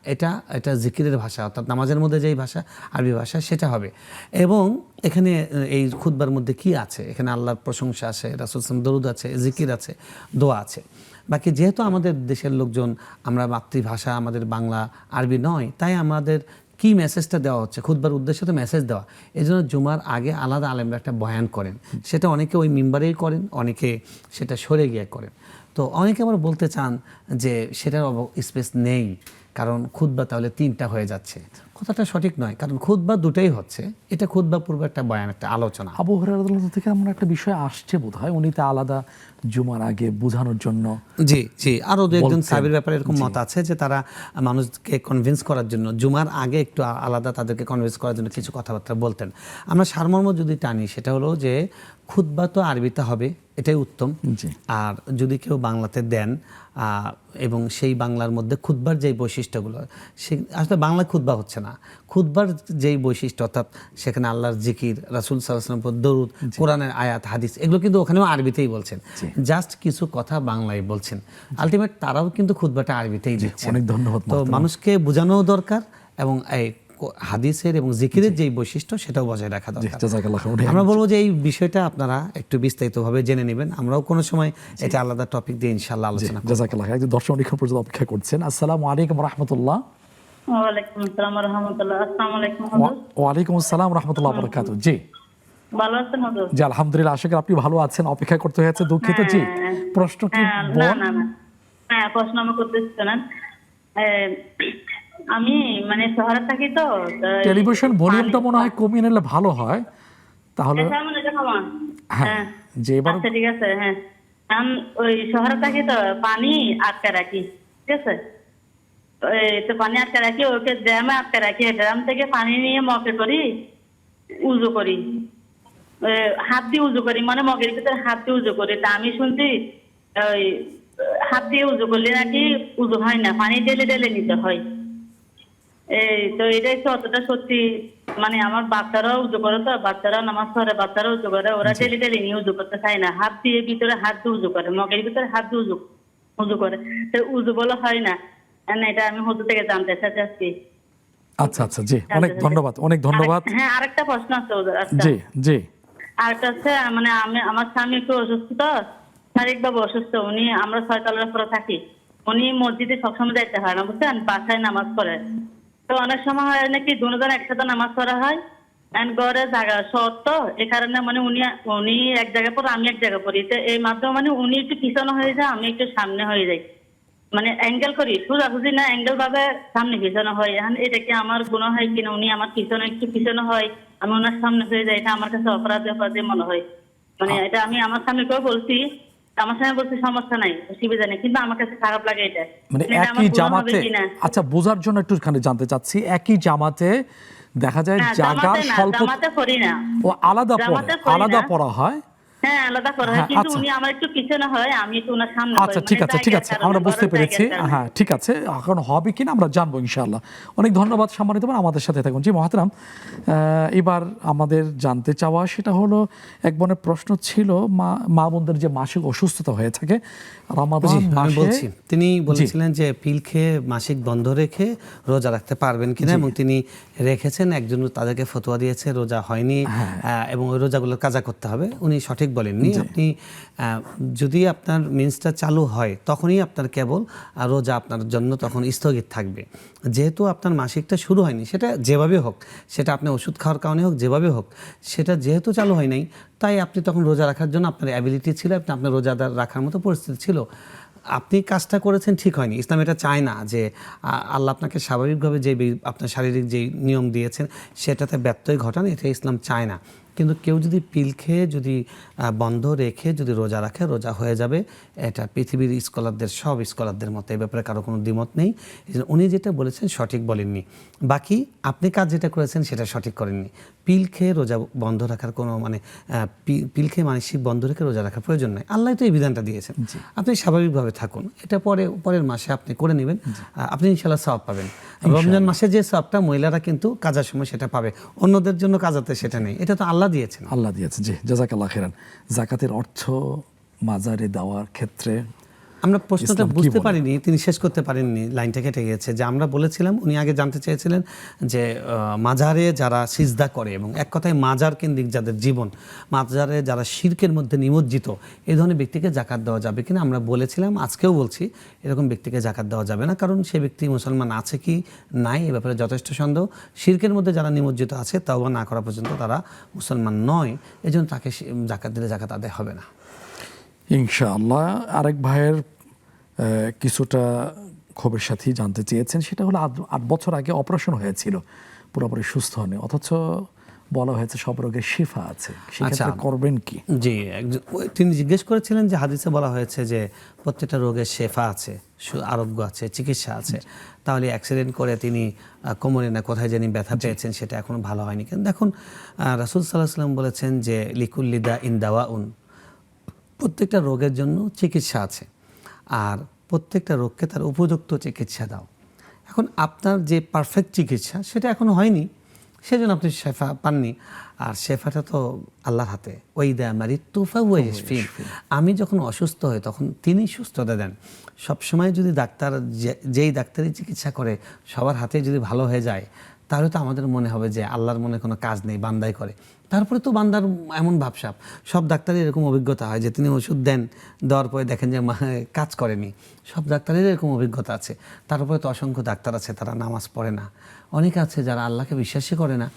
এটা জিকিরের ভাষা, অর্থাৎ নামাজের মধ্যে যেই ভাষা, আরবি ভাষা, সেটা হবে। এবং এখানে এই খুতবার মধ্যে কি আছে? এখানে আল্লাহর প্রশংসা আছে, রাসূল সাল্লাল্লাহু আলাইহি ওয়াসাল্লাম দরুদ আছে, জিকির আছে, দোয়া আছে। বাকি যেহেতু আমাদের দেশের লোকজন, আমরা মাতৃভাষা আমাদের বাংলা, আরবি নয়, তাই আমাদের কি মেসেজটা দেওয়া হচ্ছে, খুতবার উদ্দেশ্য তো মেসেজ দেওয়া। এই জন্য জুমার আগে আলাদা আলেমরা একটা বয়ান করেন, সেটা অনেকে ওই মিম্বারেই করেন, অনেকে সেটা সরে গিয়ে করেন। তো অনেকে আবার বলতে চান যে সেটার স্পেস নেই, কারণ খুতবা তাহলে 3টা হয়ে যাচ্ছে। কথাটা সঠিক নয়, কারণ খুতবা দুটোই হচ্ছে। এটা খুতবা পূর্বে একটা বয়ান, একটা আলোচনা। আবু হুরায়রা রাদিয়াল্লাহু থেকে এমন একটা বিষয় আসছে বোধহয়, উনি তা আলাদা জুমার আগে বোঝানোর জন্য। জি আরো দু একজন সাহাবীর ব্যাপারে এরকম মত আছে যে তারা মানুষকে কনভিন্স করার জন্য জুমার আগে একটু আলাদা তাদেরকে কনভিন্স করার জন্য কিছু কথাবার্তা বলতেন। আমরা সারমর্ম যদি টানি, সেটা হলো যে খুতবা তো আরবিতে হবে, এটাই উত্তম। আর যদি কেউ বাংলাতে দেন এবং সেই বাংলার মধ্যে খুতবার যেই বৈশিষ্ট্যগুলো, সে আসলে বাংলা খুতবা হচ্ছে না, খুতবার যেই বৈশিষ্ট্য, অর্থাৎ সেখানে আল্লাহর জিকির, রাসূল সাল্লাল্লাহু আলাইহি ওয়াসাল্লাম দরুদ, কোরআনের আয়াত, হাদিস, এগুলো কিন্তু ওখানেও আরবিতেই বলছেন। জাস্ট কিছু কথা বাংলায় বলছেন, আলটিমেট তারাও কিন্তু খুতবাটা আরবিতেই দিচ্ছেন। অনেক ধন্যবাদ। তো মানুষকে বোঝানো দরকার এবং এই হাদিসের এবং জিকিরের যেই বৈশিষ্ট্য, সেটাও বজায় রাখা দরকার। আমরা বলবো যে এই বিষয়টা আপনারা একটু বিস্তারিতভাবে জেনে নেবেন। আমরাও কোনো সময় এটা আলাদা টপিক দিয়ে ইনশাআল্লাহ আলোচনা করব। জাযাকাল্লাহ। একজন দর্শক অনেকক্ষণ পর্যন্ত অপেক্ষা করছেন। আসসালামু আলাইকুম ওয়া রাহমাতুল্লাহ। ওয়ালাইকুম আসসালাম ওয়া রাহমাতুল্লাহ। আসসালামু আলাইকুম ওয়া আলাইকুম আসসালাম ওয়া রাহমাতুল্লাহি ওয়া বারাকাতুহু। জি ভালো আছেন হুজুর? জি আলহামদুলিল্লাহ, আশা করি আপনি ভালো আছেন। অপেক্ষা করতে হয়েছে, দুঃখিত। জি প্রশ্ন কি? না হ্যাঁ, প্রশ্ন আমি করতেছি না। আমি মানে শহরে থাকি, তো টেলিভিশন ভলিউমটা মনে হয় কমিয়ে নিলে ভালো হয় তাহলে। হ্যাঁ যে এবার আচ্ছা ঠিক আছে। হ্যাঁ, আমি ওই শহরে থাকি, তো পানি আটকে রাখি, ঠিক আছে? তো পানি আটকে রাখি, ওকে ড্রামে আটকে রাখি। ড্রাম থেকে পানি নিয়ে মগে করি, উজু করি, হাত দিয়ে উজু করি, মানে মগের ভিতরে হাত দিয়ে উজু করি। তা আমি শুনছি ওই হাত দিয়ে উজু করলে নাকি উজু হয় না, পানি ঢেলে ঢেলে নিতে হয়। তো এটাই তো অতটা সত্যি? মানে আমার বাচ্চারাও উজু করে, তো বাচ্চারাও নামাজ পড়ে, বাচ্চারাও উজু করে, ওরা ঢেলে ঢেলে নিয়ে উজু করতে চায় না, হাত দিয়ে ভিতরে হাত দিয়ে উজু করে, মগের ভিতরে হাত দিয়ে উজু করে। তো উজু বলে হয় না, এটা আমি হুজুর থেকে জানতে চাচ্ছি। আচ্ছা আচ্ছা, জি, অনেক ধন্যবাদ, অনেক ধন্যবাদ। হ্যাঁ, আরেকটা প্রশ্ন আছে ওদের। আচ্ছা, জি জি, আরেকটা আছে, মানে আমার স্বামী একটু অসুস্থ, তো শারীরিকভাবে অসুস্থ। আমরা 6 তলার উপরে থাকি। উনি মসজিদে সবসময় যাইতে হয় না, বুঝছেন, বাসায় নামাজ পড়ে। তো অনেক সময় হয় নাকি দুজন একসাথে নামাজ পড়া হয়, ঘরে জায়গা শর্ট, তো এই কারণে মানে উনি এক জায়গায় পড়ে, আমি এক জায়গায় পড়ি। তো এই মাধ্যমে মানে উনি একটু পিছনে হয়ে যায়, আমি একটু সামনে হয়ে যাই। মানে অ্যাঙ্গেল করি, সোজাসুজি না, অ্যাঙ্গেল ভাবে সামনে পিছনে হয়। এখন এটা কি আমার গুনাহ হয় কিনা? উনি আমার পিছনে একটু পিছনে হয়, আমি ওনার সামনে হয়ে যাই, এটা আমার কাছে অপরাধী মনে হয়। মানে এটা আমি আমার স্বামীকেও বলছি, আমার স্বামী বলছি সমস্যা নাই, অসুবিধা নেই, কিন্তু আমার কাছে খারাপ লাগে এটা। মানে এটা আমার একই গুনাহ হবে জামাতে, কিনা? আচ্ছা বোঝার জন্য একটুখানি জানতে চাচ্ছি, একই জামাতে দেখা যায় না, জায়গার জামাতে না, স্বল্প, জামাতে করি না। ও আলাদা পড়ে, জামাতে করি আলাদা না। পড়া হয়। হ্যাঁ, আলাদা করা হয়, হ্যাঁ, কিন্তু আচ্ছা। উনি আমার একটু পিছনে হয়, আমি একটু ওনার সামনে হই। আচ্ছা মানে ঠিক আছে, ঠিক জায়গার আছে, কারণে, আমরা বুঝতে ঘরের পেরেছি। জায়গার কারণে। হ্যাঁ ঠিক আছে, এখন হবে কিনা আমরা জানবো ইনশাআল্লাহ। অনেক ধন্যবাদ সম্মানিত বোন, আমাদের সাথে থাকুন। জি মহাতারাম, এবার আমাদের জানতে চাওয়া সেটা হলো, এক বোনের প্রশ্ন ছিল, মা বোনদের যে মাসিক অসুস্থতা হয়ে থাকে রমাদান জি, আমি মাসে, বলছি, তিনি বলেছিলেন যে পিল খেয়ে মাসিক বন্ধ রেখে রোজা রাখতে পারবেন কিনা, এবং তিনি রেখেছেন। একজন তাদেরকে ফতোয়া দিয়েছে রোজা হয়নি, এবং ওই রোজাগুলো কাজা করতে হবে। উনি সঠিক বলেননি। আপনি যদি আপনার মিন্সটা চালু হয় তখনই আপনার কেবল রোজা আপনার জন্য তখন স্থগিত থাকবে। যেহেতু আপনার মাসিকটা শুরু হয়নি, সেটা যেভাবে হোক, সেটা আপনি ওষুধ খাওয়ার কারণে হোক, যেভাবে হোক, সেটা যেহেতু চালু হয় নাই, তাই আপনি তখন রোজা রাখার জন্য আপনার অ্যাবিলিটি ছিল, আপনার রোজাদার রাখার মতো পরিস্থিতি ছিল। আপনি কাজটা করেছেন, ঠিক হয়নি। ইসলাম এটা চায় না যে আল্লাহ আপনাকে স্বাভাবিকভাবে যে আপনার শারীরিক যেই নিয়ম দিয়েছেন সেটাতে ব্যত্যয় ঘটান, এটা ইসলাম চায় না। কিন্তু কেউ যদি পিল খেয়ে যদি বন্ধ রেখে যদি রোজা রাখে, রোজা হয়ে যাবে। এটা পৃথিবীর স্কলারদের, সব স্কলারদের মতো, এই ব্যাপারে কারো কোনো দ্বিমত নেই। উনি যেটা বলেছেন সঠিক বলেননি। বাকি আপনি কাজ যেটা করেছেন সেটা সঠিক করেননি। পিল খেয়ে রোজা বন্ধ রাখার কোনো মানে পিল খেয়ে মানসিক বন্ধ রেখে রোজা রাখার প্রয়োজন নয়। আল্লাহ তো এই বিধানটা দিয়েছেন। আপনি স্বাভাবিকভাবে থাকুন, এটা পরের মাসে আপনি করে নেবেন, আপনি ইনশাআল্লাহ সওয়াব পাবেন। রমজান মাসে যে সওয়াবটা মহিলারা কিন্তু কাজার সময় সেটা পাবে, অন্যদের জন্য কাজাতে সেটা নেই। এটা তো আল্লাহ দিয়েছেন। আল্লাহ দিয়েছেন। জি, জাযাকাল্লাহ খাইরান। যাকাতের অর্থ মাজারে দেওয়ার ক্ষেত্রে আমরা প্রশ্নটা ইসলাম কি বুঝতে বলে? পারিনি, তিনি শেষ করতে পারেননি, লাইনটা কেটে গেছে। যে আমরা বলেছিলাম, উনি আগে জানতে চেয়েছিলেন যে মাজারে যারা সিজদা করে, এবং এক কথায় মাজার কেন্দ্রিক যাদের জীবন, মাজারে যারা শিরকের মধ্যে নিমজ্জিত, এই ধরনের ব্যক্তিকে জাকাত দেওয়া যাবে কিনা। আমরা বলেছিলাম, আজকেও বলছি, এরকম ব্যক্তিকে জাকাত দেওয়া যাবে না, কারণ সে ব্যক্তি মুসলমান আছে কি নাই এ ব্যাপারে যথেষ্ট সন্দেহ। শিরকের মধ্যে যারা নিমজ্জিত আছে, তাওবা না করা পর্যন্ত তারা মুসলমান নয়, এজন্য তাকে জাকাত দিলে জাকাত আদায় হবে না ইনশাআল্লাহ। আরেক ভাইয়ের কিছুটা ক্ষোভের সাথেই জানতে চেয়েছেন, সেটা হলো 8 বছর আগে অপারেশন হয়েছিল, পুরোপুরি সুস্থ হয়নি, অথচ বলা হয়েছে সব রোগের শিফা আছে, সেক্ষেত্রে করবেন কি? জি, তিনি জিজ্ঞেস করেছিলেন যে হাদিসে বলা হয়েছে যে প্রত্যেকটা রোগের শেফা আছে, আরোগ্য আছে, চিকিৎসা আছে। তাহলে অ্যাক্সিডেন্ট করে তিনি কোমরে না কোথায় জানি ব্যথা পেয়েছেন, সেটা এখনো ভালো হয়নি। কিন্তু দেখুন, রাসূল সাল্লাল্লাহু আলাইহি ওয়াসাল্লাম বলেছেন যে লিকুল্লি দাইন দাওয়াউন, প্রত্যেকটা রোগের জন্য চিকিৎসা আছে, আর প্রত্যেকটা রোগকে তার উপযুক্ত চিকিৎসা দাও। এখন আপনার যে পারফেক্ট চিকিৎসা সেটা এখনো হয়নি, সেজন্য আপনি শেফা পাননি। আর শেফাটা তো আল্লাহর হাতে। ওই দা মারি তুফা ওয়াই ফিন, আমি যখন অসুস্থ হই তখন তিনি সুস্থতা দেন। সবসময় যদি ডাক্তার যেই ডাক্তারই চিকিৎসা করে সবার হাতে যদি ভালো হয়ে যায়, তাহলে তো আমাদের মনে হবে যে আল্লাহর মনে কোনো কাজ নেই, বান্দাই করে। তারপরে তো বান্দার এমন ভাবসাব, সব ডাক্তারের এরকম অভিজ্ঞতা হয় যে তিনি ওষুধ দেন, দেওয়ার পরে দেখেন যে কাজ করেনি। সব ডাক্তারের এরকম অভিজ্ঞতা আছে। তারপরে তো অসংখ্য ডাক্তার আছে তারা নামাজ পড়ে না, অনেকে আছে যারা আল্লাহকে বিশ্বাসই করে না।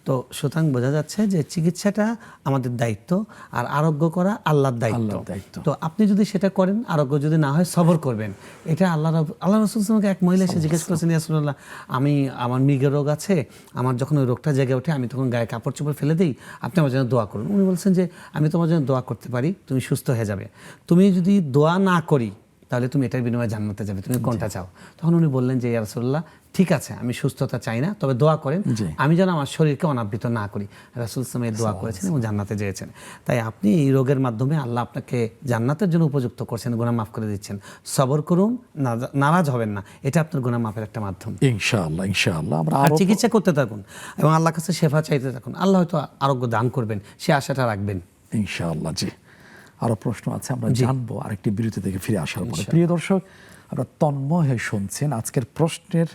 তো সুতরাং বোঝা যাচ্ছে যে চিকিৎসাটা আমাদের দায়িত্ব, আর আরোগ্য করা আল্লাহর দায়িত্ব। তো আপনি যদি সেটা করেন, আরোগ্য যদি না হয় সবর করবেন। এটা আল্লাহ রাসূল সাল্লাল্লাহু এক মহিলা এসে জিজ্ঞেস করেছেন, ইয়া রাসূলুল্লাহ, আমার মৃগের রোগ আছে, আমার যখন ওই রোগটা জেগে ওঠে আমি তখন গায়ে কাপড় চোপড় ফেলে দিই, আপনি আমার জন্য দোয়া করুন। উনি বলছেন যে আমি তোমার জন্য দোয়া করতে পারি, তুমি সুস্থ হয়ে যাবে। তুমি যদি দোয়া না করি তাহলে তুমি এটার বিনিময়ে জান্নাতে যাবে, তুমি কোনটা চাও? তখন উনি বললেন যে ইয়া রাসূলুল্লাহ, ঠিক আছে, আমি সুস্থতা চাই না, তবে দোয়া করেন আমি যেন আমার শরীরকে অনাবৃত না করি। রাসূল সাল্লাল্লাহু আলাইহি দোয়া করেছেন এবং জান্নাতে যেয়েছেন। তাই আপনি এই রোগের মাধ্যমে আল্লাহ আপনাকে জান্নাতের জন্য উপযুক্ত করছেন, গুনাহ মাফ করে দিচ্ছেন। সবর করুন, নারাজ হবেন না, এটা আপনার গুনাহ মাফের একটা মাধ্যম। ইনশাআল্লাহ, ইনশাআল্লাহ। আমরা আর চিকিৎসা করতে থাকুন এবং আল্লাহর কাছে শেফা চাইতে থাকুন, আল্লাহ হয়তো আরোগ্য দান করবেন, সে আশাটা রাখবেন ইনশাআল্লাহ। জি, আরো প্রশ্ন আছে, আমরা জানবো আরেকটি বিরতি থেকে ফিরে আসার পরে। প্রিয় দর্শক, আপনারা তন্ময় হয়ে শুনছেন আজকের প্রশ্নের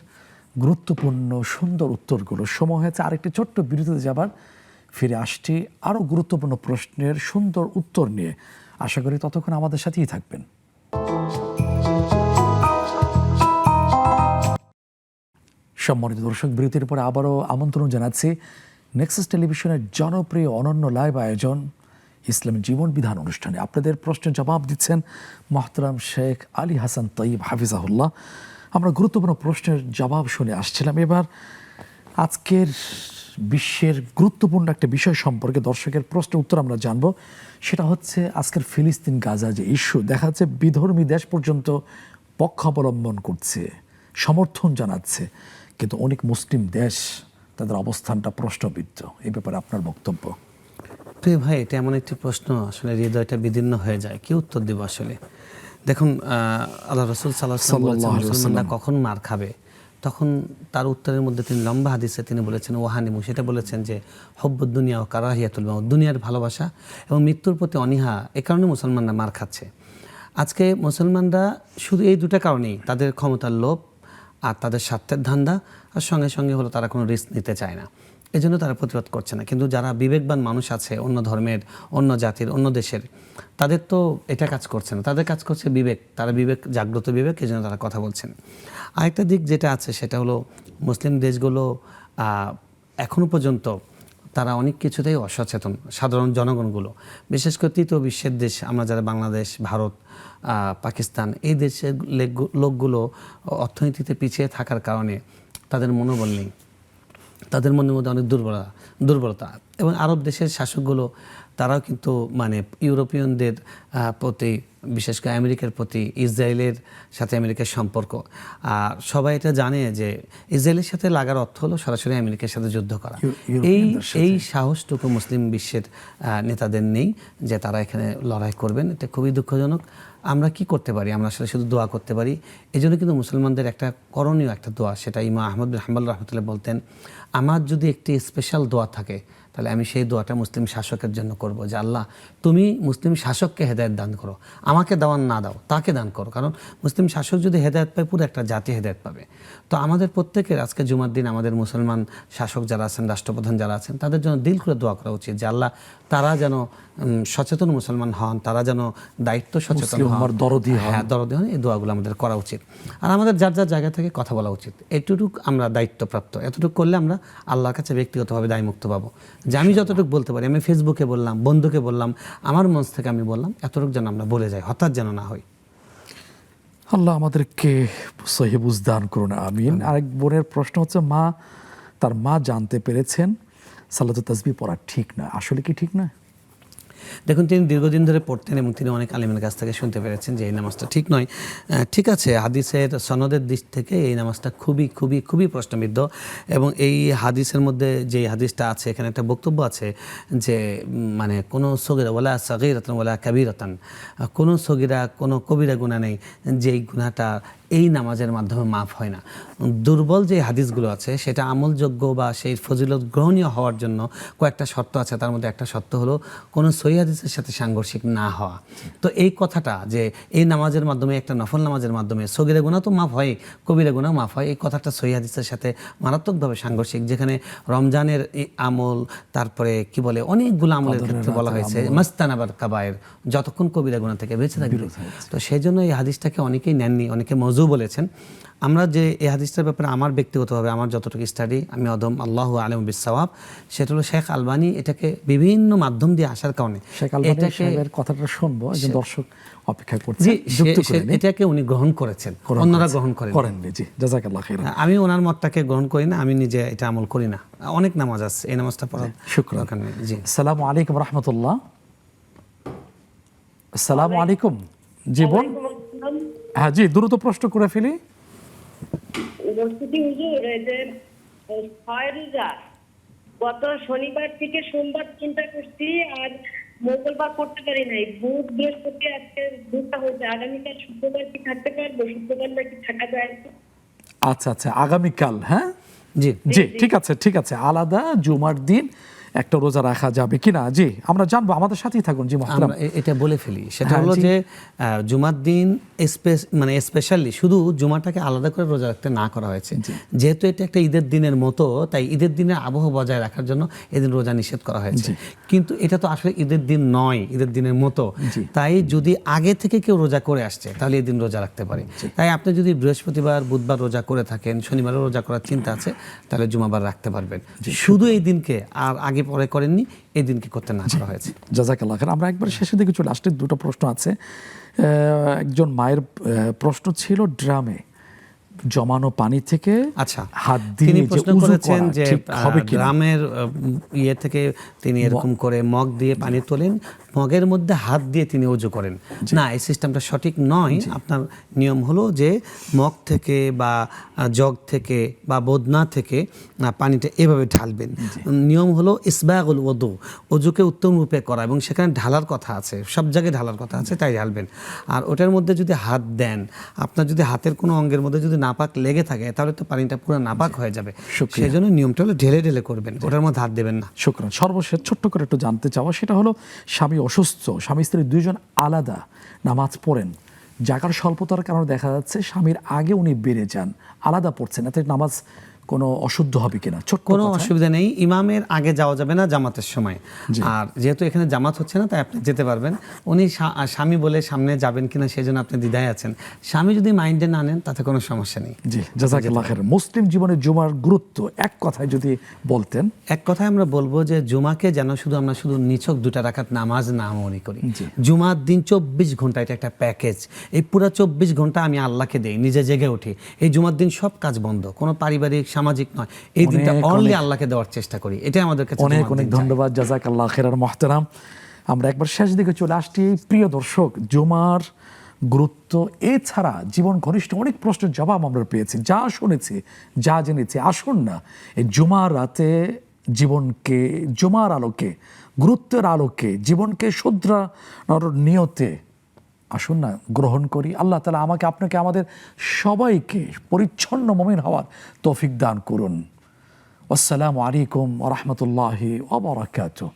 গুরুত্বপূর্ণ সুন্দর উত্তরগুলো। সময় হয়েছে আরেকটি ছোট্ট বিরতিতে যাবার, ফিরে আসছি আরও গুরুত্বপূর্ণ প্রশ্নের সুন্দর উত্তর নিয়ে। আশা করি ততক্ষণ আমাদের সাথেই থাকবেন। সম্মানিত দর্শক, বিরতির পরে আবারও আমন্ত্রণ জানাচ্ছি নেক্সাস টেলিভিশনের জনপ্রিয় অনন্য লাইভ আয়োজন ইসলামী জীবন বিধান অনুষ্ঠানে। আপনাদের প্রশ্নের জবাব দিচ্ছেন মোহতারাম শেখ আলী হাসান তৈয়ব হাফিজাহুল্লাহ। আমরা গুরুত্বপূর্ণ প্রশ্নের জবাব শুনে আসছিলাম। এবার আজকের বিশ্বের গুরুত্বপূর্ণ একটা বিষয় সম্পর্কে দর্শকের প্রশ্নের উত্তর আমরা জানব। সেটা হচ্ছে আজকের ফিলিস্তিন গাজা যে ইস্যু, দেখা যাচ্ছে বিধর্মী দেশ পর্যন্ত পক্ষ অবলম্বন করছে, সমর্থন জানাচ্ছে, কিন্তু অনেক মুসলিম দেশ তাদের অবস্থানটা প্রশ্নবিদ্ধ। এই ব্যাপারে আপনার বক্তব্য? প্রিয় ভাই, এটা এমন একটি প্রশ্ন আসলে হৃদয়টা বিদীর্ণ হয়ে যায়, কি উত্তর দিব আসলে। দেখুন, আল্লাহ রাসূল সাল্লাল্লাহু আলাইহি ওয়াসাল্লাম মুসলমানরা কখন মার খাবে, তখন তার উত্তরের মধ্যে তিনি লম্বা হাদিসে তিনি বলেছেন ওয়াহানিমু, সেটা বলেছেন যে হব্বুদ দুনিয়া ও কারাহিয়াতুল মাউত, দুনিয়ার ভালোবাসা এবং মৃত্যুর প্রতি অনীহা, এ কারণে মুসলমানরা মার খাচ্ছে। আজকে মুসলমানরা শুধু এই দুটা কারণেই, তাদের ক্ষমতার লোভ আর তাদের স্বার্থের ধান্দা, আর সঙ্গে সঙ্গে হলো তারা কোনো রিস্ক নিতে চায় না, এজন্য তারা প্রতিবাদ করছে না। কিন্তু যারা বিবেকবান মানুষ আছে অন্য ধর্মের, অন্য জাতির, অন্য দেশের, তাদের তো এটা কাজ করছে না, তাদের কাজ করছে বিবেক, তারা বিবেক, জাগ্রত বিবেক, এই জন্য তারা কথা বলছেন। আরেকটা দিক যেটা আছে সেটা হলো মুসলিম দেশগুলো এখনও পর্যন্ত তারা অনেক কিছুতেই অসচেতন, সাধারণ জনগণগুলো, বিশেষ করে তৃতীয় বিশ্বের দেশ আমরা যারা বাংলাদেশ, ভারত, পাকিস্তান, এই দেশের লোকগুলো অর্থনীতিতে পিছিয়ে থাকার কারণে তাদের মনোবল নেই, তাদের মনের মধ্যে অনেক দুর্বলতা। এবং আরব দেশের শাসকগুলো তারাও কিন্তু মানে ইউরোপিয়ানদের প্রতি, বিশেষ করে আমেরিকার প্রতি, ইসরায়েলের সাথে আমেরিকার সম্পর্ক, আর সবাই এটা জানে যে ইসরায়েলের সাথে লাগার অর্থ হলো সরাসরি আমেরিকার সাথে যুদ্ধ করা। এই সাহসটুকু মুসলিম বিশ্বের নেতাদের নেই যে তারা এখানে লড়াই করবেন। এটা খুবই দুঃখজনক। আমরা কি করতে পারি? আমরা আসলে শুধু দোয়া করতে পারি। এই জন্য কিন্তু মুসলমানদের একটা করণীয় একটা দোয়া, সেটা ইমাম আহমদ বিন হাম্বল রাহমাতুল্লাহ বলতেন, আমার যদি একটি স্পেশাল দোয়া থাকে তাহলে আমি সেই দোয়াটা মুসলিম শাসকের জন্য করব, যে আল্লাহ তুমি মুসলিম শাসককে হেদায়েত দান করো, আমাকে দাওয়ান না দাও, তাকে দান করো। কারণ মুসলিম শাসক যদি হেদায়েত পায়, পুরো একটা জাতি হেদায়েত পাবে। তো আমাদের প্রত্যেকের আজকে জুমার দিন আমাদের মুসলমান শাসক যারা আছেন, রাষ্ট্রপ্রধান যারা আছেন, তাদের জন্য দিল করে দোয়া করা উচিত যে আল্লাহ তারা যেন সচেতন মুসলমান হন, তারা যেন দায়িত্ব সচেতন হন, হ্যাঁ দরদি হন। এই দোয়াগুলো আমাদের করা উচিত। আর আমাদের যার যার জায়গা থেকে কথা বলা উচিত। এতটুকু আমরা দায়িত্বপ্রাপ্ত, এতটুকু করলে আমরা আল্লাহর কাছে ব্যক্তিগতভাবে দায়মুক্ত পাবো। যে আমি যতটুকু বলতে পারি, আমি ফেসবুকে বললাম, বন্ধুকে বললাম, আমার মঞ্চ থেকে আমি বললাম, এতটুকু যেন আমরা বলে যাই, হঠাৎ যেন না হই। আল্লাহ আমাদেরকে সহি বুঝ দান করুন, আমিন। আরেক বোনের প্রশ্ন হচ্ছে, তার মা জানতে পেরেছেন সালাতুত তাসবিহ পড়া ঠিক না, আসলে কি ঠিক না? দেখুন, তিনি দীর্ঘদিন ধরে পড়তেন এবং তিনি অনেক আলেমের কাছ থেকে শুনতে পেরেছেন যে এই নামাজটা ঠিক নয়। ঠিক আছে, হাদিসের সনদের দিক থেকে এই নামাজটা খুবই খুবই খুবই প্রশ্নবিদ্ধ। এবং এই হাদিসের মধ্যে যে হাদিসটা আছে, এখানে একটা বক্তব্য আছে যে মানে কোনো সগিরা ওয়ালা সাগীরাতান ওয়ালা কাবীরাতান, কোনো সগিরা, কোনো কবিরা গুনাহ নেই যেই গুনাহটা এই নামাজের মাধ্যমে মাফ হয় না। দুর্বল যে হাদিসগুলো আছে সেটা আমলযোগ্য বা সেই ফজিলত গ্রহণীয় হওয়ার জন্য কয়েকটা শর্ত আছে। তার মধ্যে একটা শর্ত হলো কোনো সহিহ হাদিসের সাথে সাংঘর্ষিক না হওয়া। তো এই কথাটা যে এই নামাজের মাধ্যমে, একটা নফল নামাজের মাধ্যমে সগিরা গুনাহ তো মাফ হয়, কবিরা গুনাহ মাফ হয়, এই কথাটা সহিহ হাদিসের সাথে মারাত্মকভাবে সাংঘর্ষিক। যেখানে রমজানের আমল, তারপরে কি বলে অনেকগুলো আমলের ক্ষেত্রে বলা হয়েছে মাস্তানাবার কাবায়ের, যতক্ষণ কবিরা গুনাহ থেকে বেঁচে থাকবে। তো সেই জন্য এই হাদিসটাকে অনেকেই নেননি, অনেকে মওযু বলেছেন। আমরা যে এই হাদিসটার ব্যাপারে আমার ব্যক্তিগতভাবে আমার যতটুকু স্টাডি, আমি অদম আল্লাহু আলিম বিসসাওয়াব, সেটা হলো শেখ আলবানী এটাকে বিভিন্ন মাধ্যম দিয়ে আসার কারণে এটাকে কথাটা শুনবো, একজন দর্শক অপেক্ষা করছে, এটাকে উনি গ্রহণ করেছেন, অন্যরা গ্রহণ করেননি। জি, জাযাকাল্লাহ খাইরান। আমি ওনার মতটাকে গ্রহণ করি না, আমি নিজে এটা আমল করি না। অনেক নামাজ আছে, এই নামাজটা পড়া শুকরান। জি, আসসালামু আলাইকুম রাহমাতুল্লাহ। আসসালামু আলাইকুম। জি বোন, হ্যাঁ জি, দ্রুত প্রশ্ন করে ফেলি। গত শনিবার থেকে সোমবার চিন্তা করছি, আর মঙ্গলবার করতে পারি নাই, বুধ বৃহস্পতি আজকে দুটা হয়েছে, আগামীকাল শুক্রবার কি থাকতে পারবো? শুক্রবার নাকি থাকা যায়? আচ্ছা আচ্ছা, আগামীকাল। হ্যাঁ জি জি, ঠিক আছে ঠিক আছে। আলাদা জুমার দিন একটা রোজা রাখা যাবে কিনা। জি, আমরা জানবো, আমাদের সাথেই থাকুন। জি মোহতারাম, আমরা এটা বলে ফেলি, সেটা হ্যাঁ, হলো জি। যে জুমার দিন মানে স্পেশালি শুধু জুমাটাকে আলাদা করে রোজা রাখতে না করা হয়েছে, যেহেতু এটা একটা ঈদের দিনের মতো, তাই ঈদের দিনের আবহ বজায় রাখার জন্য এদিন রোজা নিষেধ করা হয়েছে। কিন্তু এটা তো আসলে ঈদের দিন নয়, ঈদের দিনের মতো। তাই যদি আগে থেকে কেউ রোজা করে আসছে তাহলে এই দিন রোজা রাখতে পারে। তাই আপনি যদি বৃহস্পতিবার বুধবার রোজা করে থাকেন, শনিবারও রোজা করার চিন্তা আছে, তাহলে জুমাবার রাখতে পারবেন। শুধু এই দিনকে আর আগে পরে করেননি, এই দিনকে করতে না করা হয়েছে। জাযাকাল্লাহ খাইর। আমরা একবার শেষের দিকে চলে আসলে দুটো প্রশ্ন আছে। একজন মায়ের প্রশ্ন ছিল ড্রামে জমানো পানি থেকে আচ্ছা, হাত দিয়ে তিনি যে প্রশ্ন উযু করেছেন করা যে ঠিক হবে কিনা? গ্রামের ইয়ে থেকে তিনি এরকম করে মগ দিয়ে পানি তোলেন, মগের মধ্যে হাত দিয়ে তিনি ওযু করেন। না, এই সিস্টেমটা সঠিক নয়। আপনার নিয়ম হলো যে মগ থেকে বা জগ থেকে বা বদনা থেকে পানিটা এভাবে ঢালবেন। নিয়ম হলো ইসবাগুল ওযু, ওযুকে উত্তম রূপে করা, এবং সেখানে ঢালার কথা আছে, সব জায়গায় ঢালার কথা আছে, তাই ঢালবেন। আর ওটার মধ্যে যদি হাত দেন, আপনার যদি হাতের কোনো অঙ্গের মধ্যে যদি নাপাক লেগে থাকে তাহলে তো পানিটা পুরো নাপাক হয়ে যাবে। সেই জন্য নিয়মটা হলো ঢেলে ঢেলে করবেন, ওটার মধ্যে হাত দেবেন না। শুকরান। সর্বশেষ ছোট্ট করে একটু জানতে চাওয়া, সেটা হলো স্বামী অসুস্থ, স্বামী স্ত্রী দুইজন আলাদা নামাজ পড়েন, জাকার স্বল্পতার কারণে দেখা যাচ্ছে স্বামীর আগে উনি বেড়ে যান, আলাদা পড়ছেন, এতে নামাজ কোনো অশুদ্ধ হবে কিনা? ছোট্ট কোনো কথা। অসুবিধা নেই, ইমামের আগে যাওয়া যাবে না জামাতের সময়। আর যেহেতু এখানে জামাত হচ্ছে না, তাই আপনি যেতে পারবেন। উনি স্বামী বলে সামনে যাবেন কিনা সেই জন্য আপনি দ্বিধায় আছেন। স্বামী যদি মাইন্ডে না নেন তাতে কোনো সমস্যা নেই। জি, জাযাকাল্লাহ খাইর। মুসলিম জীবনে জুমার গুরুত্ব এক কথায় যদি বলতেন। এক কথায় আমরা বলবো যে জুমাকে যেন আমরা শুধু নিছক 2 রাকাত নামাজ না মনে করি। জুমার দিন 24 ঘন্টা, এটা একটা প্যাকেজ। এই পুরো 24 ঘন্টা আমি আল্লাহকে দেই, নিজে জেগে উঠি। এই জুমার দিন সব কাজ বন্ধ, কোনো পারিবারিক সামাজিক নয়, এই দিনটা অনলি আল্লাহকে দেওয়ার চেষ্টা করি। এটাই আমাদের কাছে অনেক অনেক ধন্যবাদ। জাযাকাল্লাহ খাইরান মুহতারাম। আমরা একবার শেষ দিকে চলে আসছি। প্রিয় দর্শক, জুমার গুরুত্ব এছাড়া জীবন ঘনিষ্ঠ অনেক প্রশ্নের জবাব আমরা পেয়েছি, যা শুনেছি, যা জেনেছি। আসুন না এই জুমার রাতে জীবনকে, জুমার আলোকে, গুরুত্বের আলোকে জীবনকে শুধরানোর নিয়তে আসুন না গ্রহণ করি। আল্লাহ তাআলা আমাকে, আপনাকে, আমাদের সবাইকে পরিচ্ছন্ন মুমিন হওয়ার তৌফিক দান করুন। আসসালামু আলাইকুম ওয়া রাহমাতুল্লাহি ওয়া বারাকাতুহু।